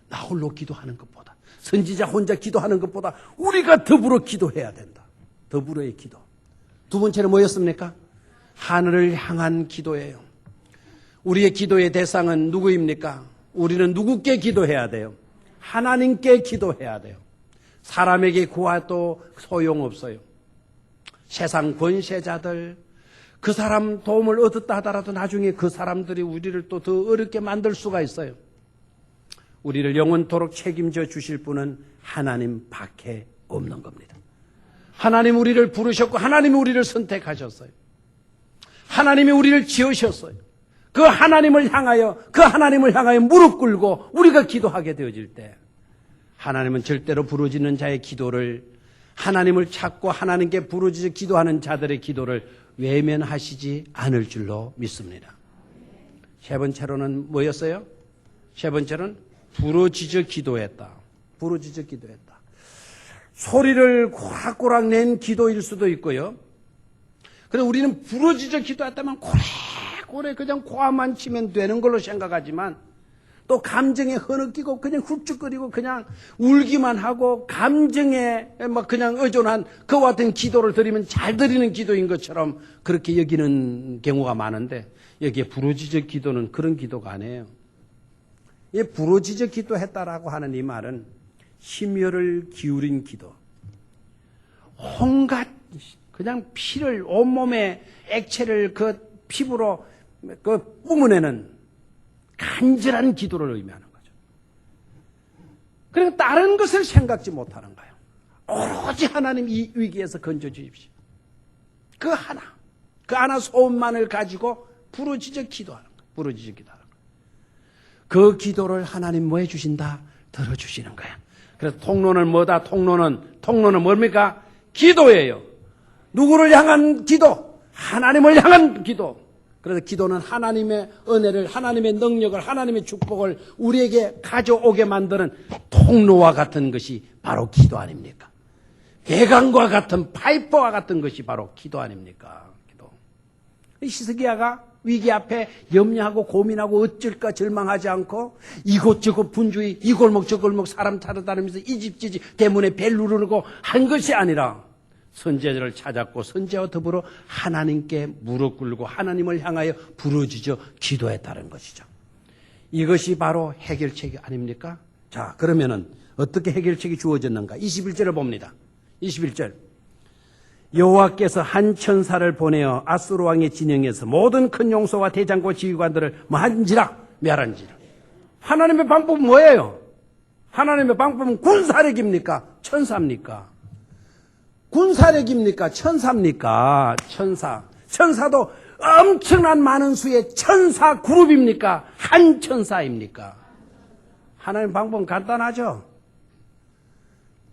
나 홀로 기도하는 것보다 선지자 혼자 기도하는 것보다 우리가 더불어 기도해야 된다. 더불어의 기도. 두 번째는 뭐였습니까? 하늘을 향한 기도예요. 우리의 기도의 대상은 누구입니까? 우리는 누구께 기도해야 돼요? 하나님께 기도해야 돼요. 사람에게 구해도 소용없어요. 세상 권세자들, 그 사람 도움을 얻었다 하더라도 나중에 그 사람들이 우리를 또 더 어렵게 만들 수가 있어요. 우리를 영원토록 책임져 주실 분은 하나님 밖에 없는 겁니다. 하나님 우리를 부르셨고 하나님이 우리를 선택하셨어요. 하나님이 우리를 지으셨어요. 그 하나님을 향하여 무릎 꿇고 우리가 기도하게 되어질 때 하나님은 절대로 부르짖는 자의 기도를, 하나님을 찾고 하나님께 부르짖어 기도하는 자들의 기도를 외면하시지 않을 줄로 믿습니다. 세 번째로는 뭐였어요? 세 번째는 부르짖어 기도했다. 부르짖어 기도했다. 소리를 고락고락 낸 기도일 수도 있고요. 그래서 우리는 부르짖어 기도했다면 고래고래 그냥 고함만 치면 되는 걸로 생각하지만 또 감정에 흐느끼고 그냥 훌쩍거리고 그냥 울기만 하고 감정에 막 그냥 의존한 그와 같은 기도를 드리면 잘 드리는 기도인 것처럼 그렇게 여기는 경우가 많은데 여기에 부르짖어 기도는 그런 기도가 아니에요. 이 부르짖어 기도했다라고 하는 이 말은 심혈을 기울인 기도. 온갖 그냥 피를 온몸에 액체를 그 피부로 그 뿜어내는 간절한 기도를 의미하는 거죠. 그러니까 다른 것을 생각지 못하는 거예요. 오로지 하나님 이 위기에서 건져주십시오. 그 하나 소원만을 가지고 부르짖어 기도하는 거예요. 부르짖어 기도하는 거예요. 그 기도를 하나님 뭐 해주신다? 들어주시는 거예요. 그래서 통로는 뭐다? 통로는 뭡니까? 기도예요. 누구를 향한 기도? 하나님을 향한 기도. 그래서 기도는 하나님의 은혜를, 하나님의 능력을, 하나님의 축복을 우리에게 가져오게 만드는 통로와 같은 것이 바로 기도 아닙니까? 배관과 같은 파이프와 같은 것이 바로 기도 아닙니까? 기도. 히스기야가 위기 앞에 염려하고 고민하고 어쩔까 절망하지 않고 이곳저곳 분주히 이 골목 저 골목 사람 찾아다니면서 이 집 저 집 대문에 벨 누르고 한 것이 아니라 선지자를 찾았고 선지자와 더불어 하나님께 무릎 꿇고 하나님을 향하여 부르짖어 기도했다는 것이죠. 이것이 바로 해결책이 아닙니까? 자, 그러면은 어떻게 해결책이 주어졌는가? 21절을 봅니다. 21절. 여호와께서 한 천사를 보내어 아수르 왕의 진영에서 모든 큰 용소와 대장과 지휘관들을 한지라 멸한지라. 하나님의 방법은 뭐예요? 하나님의 방법은 군사력입니까? 천사입니까? 군사력입니까? 천사입니까? 천사도 엄청난 많은 수의 천사 그룹입니까? 한 천사입니까? 하나님의 방법은 간단하죠.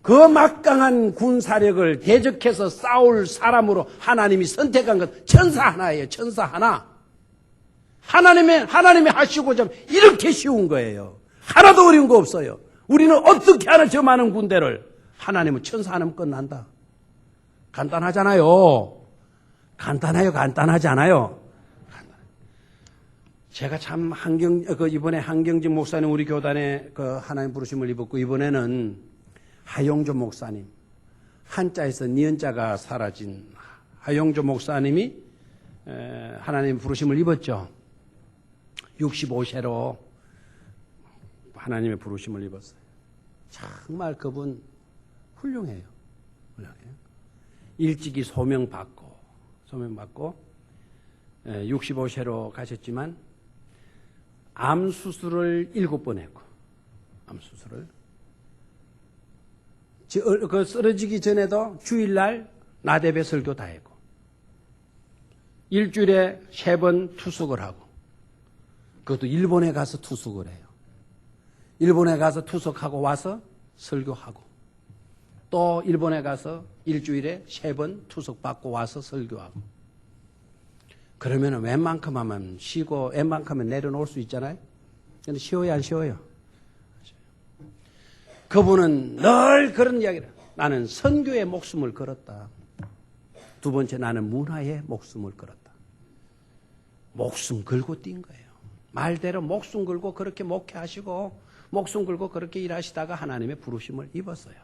그 막강한 군사력을 대적해서 싸울 사람으로 하나님이 선택한 것 천사 하나예요. 천사 하나. 하나님이 하시고자 이렇게 쉬운 거예요. 하나도 어려운 거 없어요. 우리는 어떻게 하나 저 많은 군대를. 하나님은 천사 하나면 끝난다. 간단하잖아요. 간단하지 않아요? 제가 참 이번에 한경진 목사님 우리 교단에 그 하나님 부르심을 입었고 이번에는 하용조 목사님, 한자에서 니은자가 사라진 하용조 목사님이 하나님 부르심을 입었죠. 65세로 하나님의 부르심을 입었어요. 정말 그분 훌륭해요. 일찍이 소명받고 65세로 가셨지만 암 수술을 7번 했고 암 수술을 그 쓰러지기 전에도 주일날 나대배 설교 다 했고 일주일에 3번 투숙을 하고 그것도 일본에 가서 투숙을 해요. 일본에 가서 투숙하고 와서 설교하고 또 일본에 가서 일주일에 3번 투숙받고 와서 설교하고 그러면 웬만큼 하면 쉬고 웬만큼 하면 내려놓을 수 있잖아요. 근데 쉬어요 안 쉬어요? 그분은 늘 그런 이야기를 나는 선교에 목숨을 걸었다. 두 번째 나는 문화에 목숨을 걸었다. 목숨 걸고 뛴 거예요. 말대로 목숨 걸고 그렇게 목회하시고 목숨 걸고 그렇게 일하시다가 하나님의 부르심을 입었어요.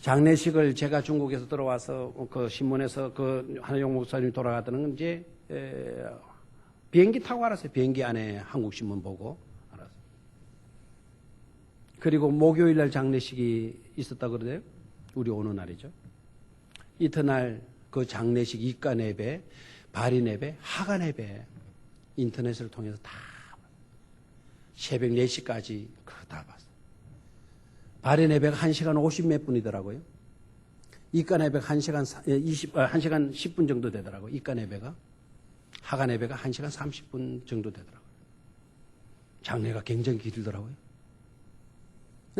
장례식을 제가 중국에서 들어와서 그 신문에서 그 한혜용 목사님이 돌아가더는 이제 비행기 타고 알았어요. 비행기 안에 한국 신문 보고 알았어요. 그리고 목요일 날 장례식이 있었다 그러대요. 우리 오는 날이죠. 이튿날 그 장례식 입간 예배, 발인 예배, 하간 예배 인터넷을 통해서 다 새벽 4시까지 그거 다 봤어요. 발인 예배가 1시간 50 몇 분이더라고요. 입간 예배가 1시간 10분 정도 되더라고요. 입간 예배가. 하간 예배가 1시간 30분 정도 되더라고요. 장례가 굉장히 길더라고요.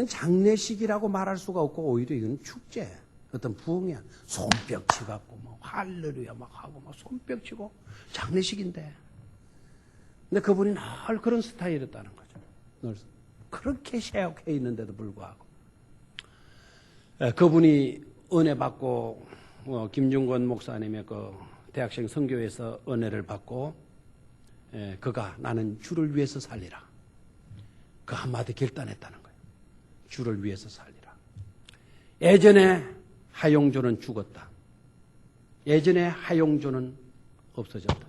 장례식이라고 말할 수가 없고 오히려 이건 축제. 어떤 부흥이야. 손뼉 치갖고 막 할렐루야 막 하고 막 손뼉 치고 장례식인데. 근데 그분이 늘 그런 스타일이었다는 거죠. 늘 그렇게 쇠약해 있는데도 불구하고. 그분이 은혜 받고 김중권 목사님의 그 대학생 선교에서 은혜를 받고 그가 나는 주를 위해서 살리라. 그 한마디 결단했다는 거예요. 주를 위해서 살리라. 예전에 하용조는 죽었다. 예전에 하용조는 없어졌다.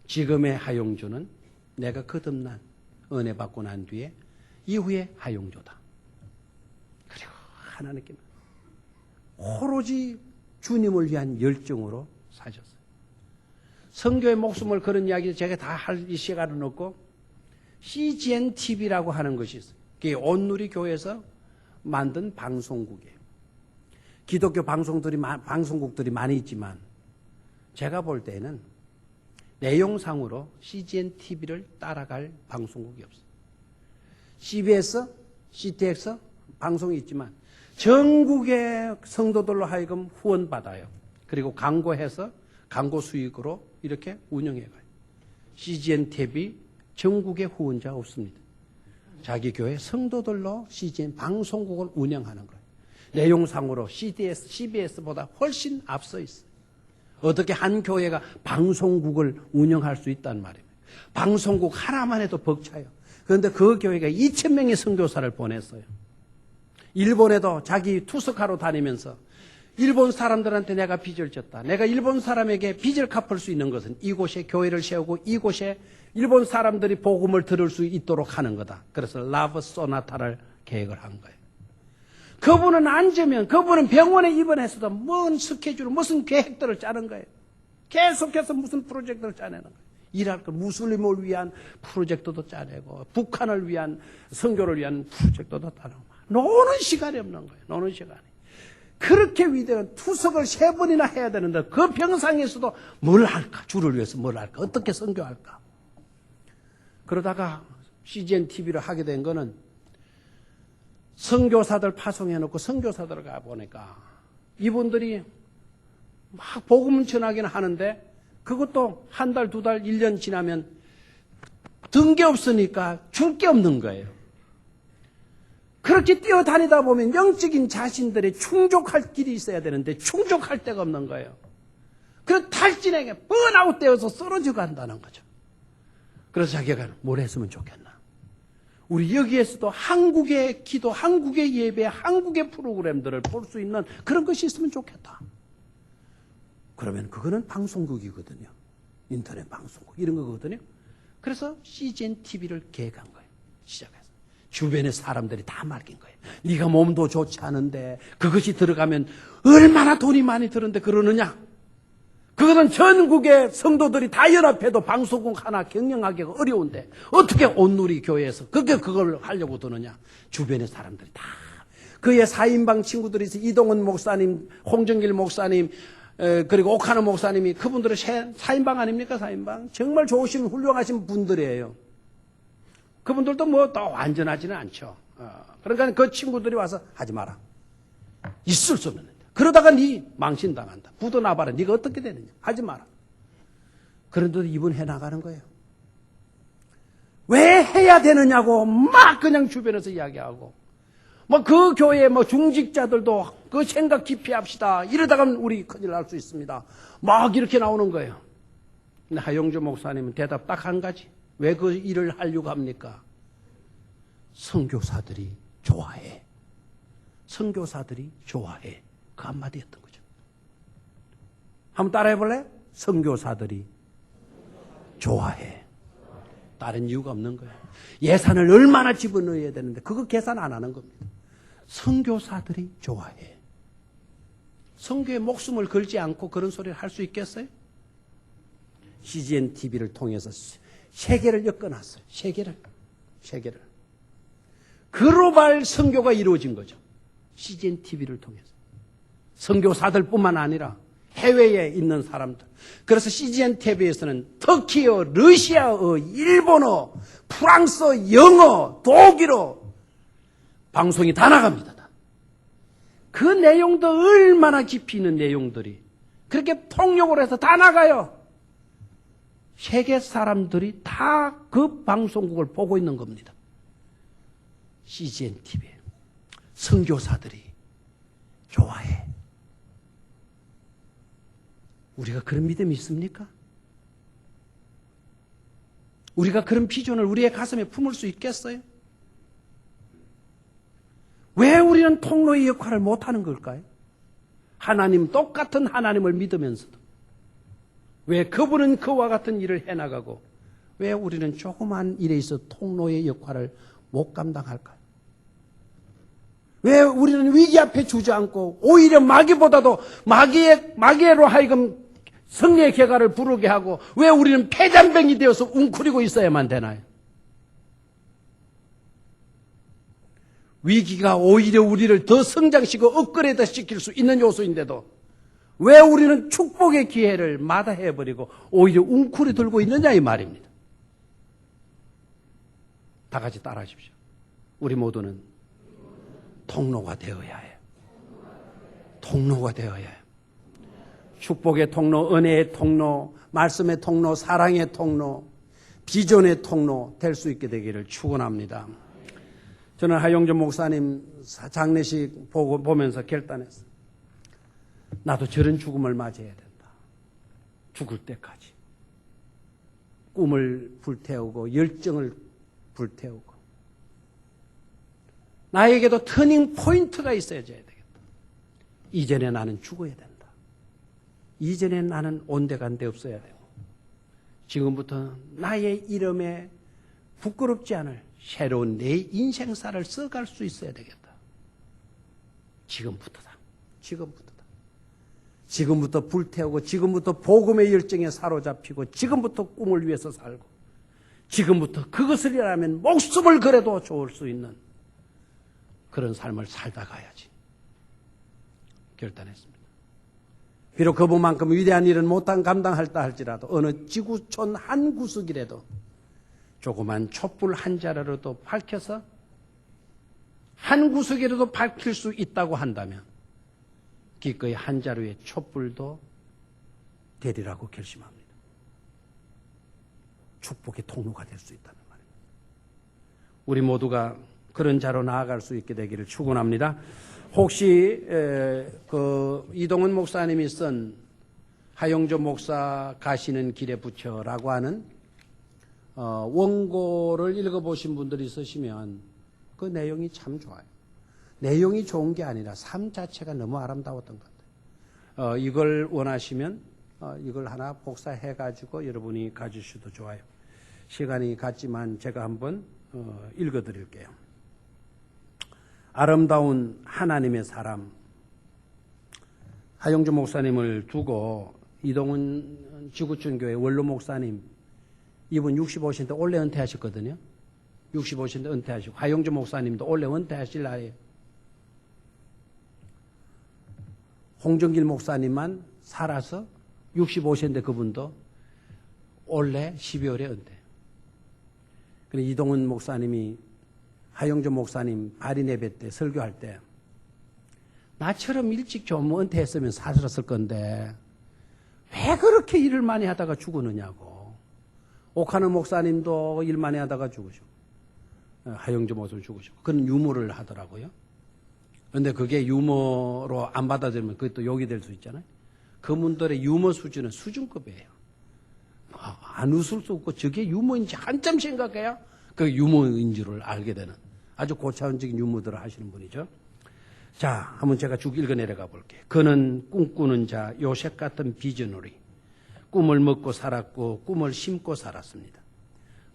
지금의 하용조는 내가 거듭난 은혜 받고 난 뒤에 이후에 하용조다. 그리고 하나님께 오로지 주님을 위한 열정으로 사셨어요. 선교의 목숨을 그런 이야기 제가 다 할 시간은 없고 CGN TV라고 하는 것이 있어요. 그게 온누리 교회에서 만든 방송국이에요. 기독교 방송국들이 많이 있지만 제가 볼 때는 내용상으로 CGN TV를 따라갈 방송국이 없어요. CBS, CTX 방송이 있지만 전국의 성도들로 하여금 후원받아요. 그리고 광고해서 광고 수익으로 이렇게 운영해가요. CGN TV 전국에 후원자 없습니다. 자기 교회 성도들로 CGN 방송국을 운영하는 거예요. 내용상으로 CBS보다 훨씬 앞서 있어요. 어떻게 한 교회가 방송국을 운영할 수 있단 말이에요. 방송국 하나만 해도 벅차요. 그런데 그 교회가 2,000명의 선교사를 보냈어요. 일본에도 자기 투숙하러 다니면서 일본 사람들한테 내가 빚을 졌다. 내가 일본 사람에게 빚을 갚을 수 있는 것은 이곳에 교회를 세우고 이곳에 일본 사람들이 복음을 들을 수 있도록 하는 거다. 그래서 라브 소나타를 계획을 한 거예요. 그분은 앉으면 그분은 병원에 입원해서도 뭔 스케줄, 무슨 계획들을 짜는 거예요. 계속해서 무슨 프로젝트를 짜내는 거예요. 일할 거 무슬림을 위한 프로젝트도 짜내고 북한을 위한 선교를 위한 프로젝트도 짜내고 노는 시간이 없는 거예요. 노는 시간이. 그렇게 위대한 투석을 3번이나 해야 되는데 그 병상에서도 뭘 할까? 주를 위해서 뭘 할까? 어떻게 선교할까? 그러다가 CGN TV를 하게 된 거는 선교사들 파송해놓고 선교사들 가보니까 이분들이 막 복음 전하기는 하는데 그것도 한 달, 2달, 1년 지나면 든 게 없으니까 줄 게 없는 거예요. 그렇게 뛰어다니다 보면 영적인 자신들이 충족할 길이 있어야 되는데 충족할 데가 없는 거예요. 그 탈진에게 번아웃 되어서 쓰러져 간다는 거죠. 그래서 자기가 뭘 했으면 좋겠나. 우리 여기에서도 한국의 기도, 한국의 예배, 한국의 프로그램들을 볼 수 있는 그런 것이 있으면 좋겠다. 그러면 그거는 방송국이거든요. 인터넷 방송국 이런 거거든요. 그래서 CGN TV를 계획한 거예요. 시작해서. 주변의 사람들이 다 말긴 거예요. 네가 몸도 좋지 않은데 그것이 들어가면 얼마나 돈이 많이 드는데 그러느냐. 그것은 전국의 성도들이 다 연합해도 방송국 하나 경영하기가 어려운데 어떻게 온누리 교회에서 그걸 하려고 드느냐. 주변의 사람들이 다. 그의 4인방 친구들이 있어요. 이동훈 목사님, 홍정길 목사님, 그리고 옥하는 목사님이 그분들은 4인방 아닙니까? 4인방. 정말 좋으신 훌륭하신 분들이에요. 그분들도 뭐 또 완전하지는 않죠. 그러니까 그 친구들이 와서 하지 마라. 있을 수 없는 일이다. 그러다가 네 망신당한다. 굳어나봐라. 네가 어떻게 되느냐. 하지 마라. 그런데도 이분 해나가는 거예요. 왜 해야 되느냐고 막 그냥 주변에서 이야기하고 뭐 그 교회 뭐 중직자들도 그 생각 깊이 합시다. 이러다가 우리 큰일 날 수 있습니다. 막 이렇게 나오는 거예요. 근데 하용조 목사님은 대답 딱 한 가지. 왜 그 일을 하려고 합니까? 선교사들이 좋아해. 선교사들이 좋아해. 그 한마디였던 거죠. 한번 따라해 볼래? 선교사들이 좋아해. 다른 이유가 없는 거예요. 예산을 얼마나 집어넣어야 되는데 그거 계산 안 하는 겁니다. 선교사들이 좋아해. 선교에 목숨을 걸지 않고 그런 소리를 할 수 있겠어요? CGN TV를 통해서 세계를 엮어놨어요. 세계를. 글로벌 선교가 이루어진 거죠. CGN TV를 통해서. 선교사들뿐만 아니라 해외에 있는 사람들. 그래서 CGN TV에서는 터키어, 러시아어, 일본어, 프랑스어, 영어, 독일어 방송이 다 나갑니다. 그 내용도 얼마나 깊이 있는 내용들이 그렇게 통역을 해서 다 나가요. 세계 사람들이 다 그 방송국을 보고 있는 겁니다. CGN TV. 선교사들이 좋아해. 우리가 그런 믿음이 있습니까? 우리가 그런 비전을 우리의 가슴에 품을 수 있겠어요? 왜 우리는 통로의 역할을 못하는 걸까요? 하나님, 똑같은 하나님을 믿으면서도 왜 그분은 그와 같은 일을 해나가고 왜 우리는 조그만 일에 있어 통로의 역할을 못 감당할까요? 왜 우리는 위기 앞에 주저앉고 오히려 마귀보다도 마귀로 하여금 승리의 개가를 부르게 하고 왜 우리는 패잔병이 되어서 웅크리고 있어야만 되나요? 위기가 오히려 우리를 더 성장시키고 업그레이드 시킬 수 있는 요소인데도 왜 우리는 축복의 기회를 마다해버리고 오히려 웅크리 들고 있느냐 이 말입니다. 다 같이 따라하십시오. 우리 모두는 통로가 되어야 해요. 통로가 되어야 해요. 축복의 통로, 은혜의 통로, 말씀의 통로, 사랑의 통로, 비전의 통로 될 수 있게 되기를 축원합니다. 저는 하용준 목사님 장례식 보면서 결단했어요. 나도 저런 죽음을 맞이해야 된다. 죽을 때까지. 꿈을 불태우고 열정을 불태우고 나에게도 터닝 포인트가 있어야져야 되겠다. 이전에 나는 죽어야 된다. 이전에 나는 온데간데 없어야 되고 지금부터 나의 이름에 부끄럽지 않을 새로운 내 인생사를 써갈 수 있어야 되겠다. 지금부터다. 지금부터 불태우고 지금부터 복음의 열정에 사로잡히고 지금부터 꿈을 위해서 살고 지금부터 그것을 이라면 목숨을 걸어도 좋을 수 있는 그런 삶을 살다 가야지 결단했습니다. 비록 그분만큼 위대한 일은 못한 감당할다 할지라도 어느 지구촌 한 구석이라도 조그만 촛불 한 자루라도 밝혀서 한 구석이라도 밝힐 수 있다고 한다면 기꺼이 한 자루의 촛불도 되리라고 결심합니다. 축복의 통로가 될 수 있다는 말입니다. 우리 모두가 그런 자로 나아갈 수 있게 되기를 축원합니다. 혹시 이동훈 목사님이 쓴 하용조 목사 가시는 길에 붙여라고 하는 원고를 읽어보신 분들이 있으시면 그 내용이 참 좋아요. 내용이 좋은 게 아니라 삶 자체가 너무 아름다웠던 것 같아요. 이걸 원하시면 이걸 하나 복사해가지고 여러분이 가지셔도 좋아요. 시간이 갔지만 제가 한번 읽어드릴게요. 아름다운 하나님의 사람. 하용주 목사님을 두고 이동훈 지구촌교회 원로 목사님 이분 65세인데 올해 은퇴하셨거든요. 65세인데 은퇴하시고 하용주 목사님도 올해 은퇴하실 나이에요. 홍정길 목사님만 살아서 65세인데 그분도 올해 12월에 은퇴. 그리고 이동훈 목사님이 하용조 목사님 발인 예배 때 설교할 때 나처럼 일찍 좀 은퇴했으면 사슬었을 건데 왜 그렇게 일을 많이 하다가 죽었느냐고. 옥하는 목사님도 일 많이 하다가 죽으시고 하용조 목사님 죽으시고 그런 유머를 하더라고요. 그런데 그게 유머로 안 받아들이면 그것도 욕이 될 수 있잖아요. 그분들의 유머 수준은 수준급이에요. 안 웃을 수 없고 저게 유머인지 한참 생각해야 그 유머인 줄을 알게 되는 아주 고차원적인 유머들을 하시는 분이죠. 자, 한번 제가 쭉 읽어 내려가 볼게요. 그는 꿈꾸는 자 요셉 같은 비전으로 꿈을 먹고 살았고 꿈을 심고 살았습니다.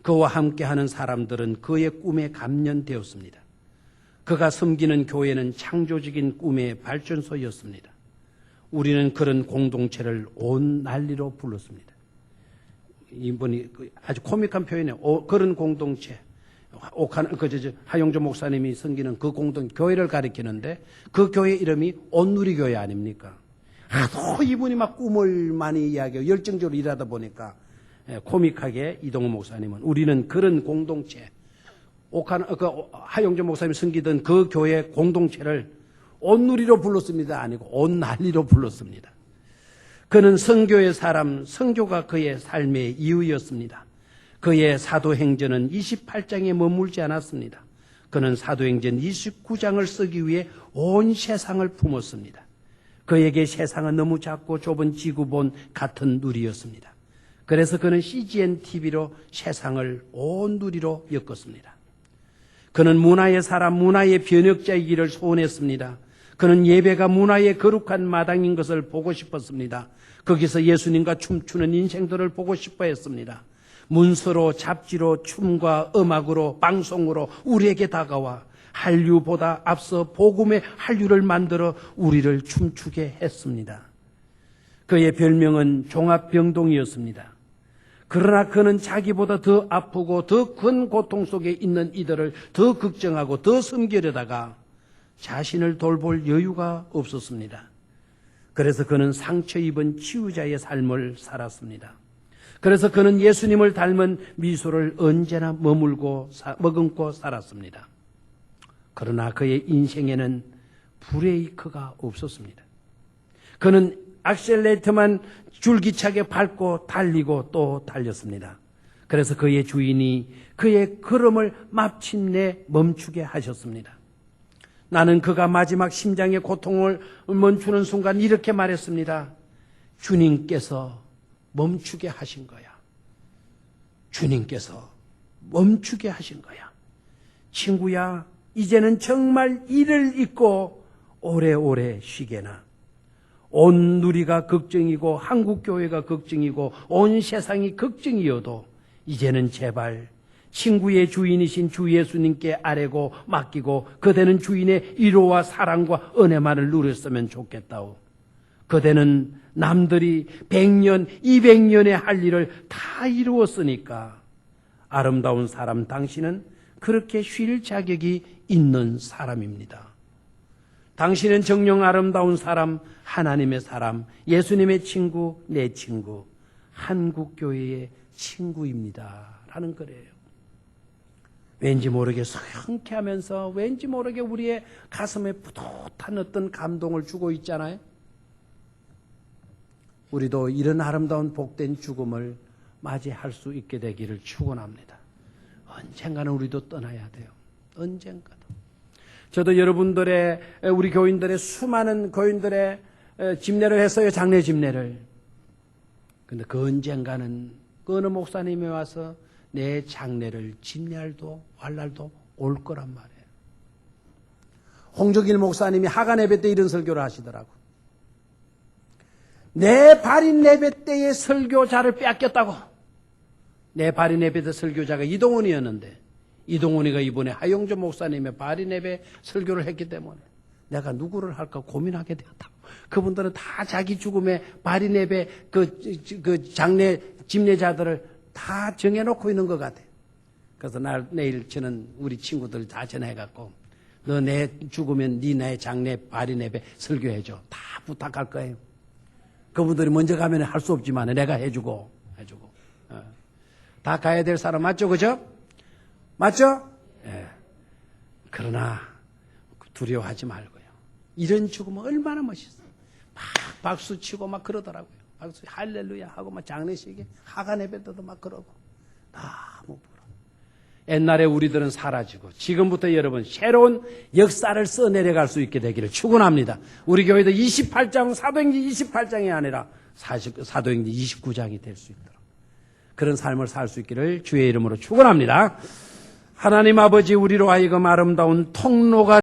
그와 함께하는 사람들은 그의 꿈에 감련되었습니다. 그가 섬기는 교회는 창조적인 꿈의 발전소였습니다. 우리는 그런 공동체를 온 난리로 불렀습니다. 이분이 아주 코믹한 표현이에요. 그런 공동체. 하용조 목사님이 섬기는 그 교회를 가리키는데 그 교회 이름이 온누리교회 아닙니까? 하도 이분이 막 꿈을 많이 이야기하고 열정적으로 일하다 보니까 코믹하게 이동호 목사님은 우리는 그런 공동체, 하용조 목사님이 섬기던 그 교회 공동체를 온누리로 불렀습니다. 아니고 온난리로 불렀습니다. 그는 선교의 사람, 선교가 그의 삶의 이유였습니다. 그의 사도행전은 28장에 머물지 않았습니다. 그는 사도행전 29장을 쓰기 위해 온 세상을 품었습니다. 그에게 세상은 너무 작고 좁은 지구본 같은 누리였습니다. 그래서 그는 CGN TV로 세상을 온 누리로 엮었습니다. 그는 문화의 사람, 문화의 변혁자이기를 소원했습니다. 그는 예배가 문화의 거룩한 마당인 것을 보고 싶었습니다. 거기서 예수님과 춤추는 인생들을 보고 싶어 했습니다. 문서로, 잡지로, 춤과 음악으로, 방송으로 우리에게 다가와 한류보다 앞서 복음의 한류를 만들어 우리를 춤추게 했습니다. 그의 별명은 종합병동이었습니다. 그러나 그는 자기보다 더 아프고 더 큰 고통 속에 있는 이들을 더 걱정하고 더 섬기려다가 자신을 돌볼 여유가 없었습니다. 그래서 그는 상처 입은 치유자의 삶을 살았습니다. 그래서 그는 예수님을 닮은 미소를 언제나 머금고 살았습니다. 그러나 그의 인생에는 브레이크가 없었습니다. 그는 악셀레이터만 줄기차게 밟고 달리고 또 달렸습니다. 그래서 그의 주인이 그의 걸음을 마침내 멈추게 하셨습니다. 나는 그가 마지막 심장의 고통을 멈추는 순간 이렇게 말했습니다. 주님께서 멈추게 하신 거야. 주님께서 멈추게 하신 거야. 친구야, 이제는 정말 이를 잊고 오래오래 쉬게나. 온 누리가 걱정이고 한국교회가 걱정이고 온 세상이 걱정이어도 이제는 제발 친구의 주인이신 주 예수님께 아뢰고 맡기고 그대는 주인의 위로와 사랑과 은혜만을 누렸으면 좋겠다오. 그대는 남들이 100년, 200년에 할 일을 다 이루었으니까 아름다운 사람 당신은 그렇게 쉴 자격이 있는 사람입니다. 당신은 정녕 아름다운 사람, 하나님의 사람, 예수님의 친구, 내 친구, 한국교회의 친구입니다. 라는 거래요. 왠지 모르게 성쾌하면서 왠지 모르게 우리의 가슴에 뿌듯한 어떤 감동을 주고 있잖아요. 우리도 이런 아름다운 복된 죽음을 맞이할 수 있게 되기를 축원합니다. 언젠가는 우리도 떠나야 돼요. 언젠가도. 저도 여러분들의 우리 교인들의 수많은 교인들의 집례를 했어요. 장례 집례를. 근데 그 언젠가는 그 어느 목사님이 와서 내 장례를 집례할도 왈날도 올 거란 말이에요. 홍적일 목사님이 하간 예배 때 이런 설교를 하시더라고. 내 발인 예배 때의 설교자를 뺏겼다고. 내 발인 예배 때 설교자가 이동훈이었는데 이동훈이가 이번에 하용조 목사님의 발인 예배 설교를 했기 때문에 내가 누구를 할까 고민하게 되었다고. 그분들은 다 자기 죽음에 발인 예배 그 장례 집례자들을 다 정해놓고 있는 것 같아. 그래서 내일 저는 우리 친구들 다 전화해갖고 너 내 죽으면 네 내 장례 발인 예배 설교해줘. 다 부탁할 거예요. 그분들이 먼저 가면 할 수 없지만 내가 해주고. 다 가야 될 사람 맞죠? 그죠? 맞죠? 예. 그러나 두려워하지 말고요. 이런 죽음은 얼마나 멋있어요. 막 박수 치고 막 그러더라고요. 박수 할렐루야 하고 막 장례식에 하간 예배 때도 막 그러고. 너무 부러워. 옛날에 우리들은 사라지고 지금부터 여러분 새로운 역사를 써내려갈 수 있게 되기를 축원합니다. 우리 교회도 28장 사도행전 28장이 아니라 사도행전 29장이 될 수 있도록 그런 삶을 살 수 있기를 주의 이름으로 축원합니다. 하나님 아버지, 우리로 하여금 아름다운 통로가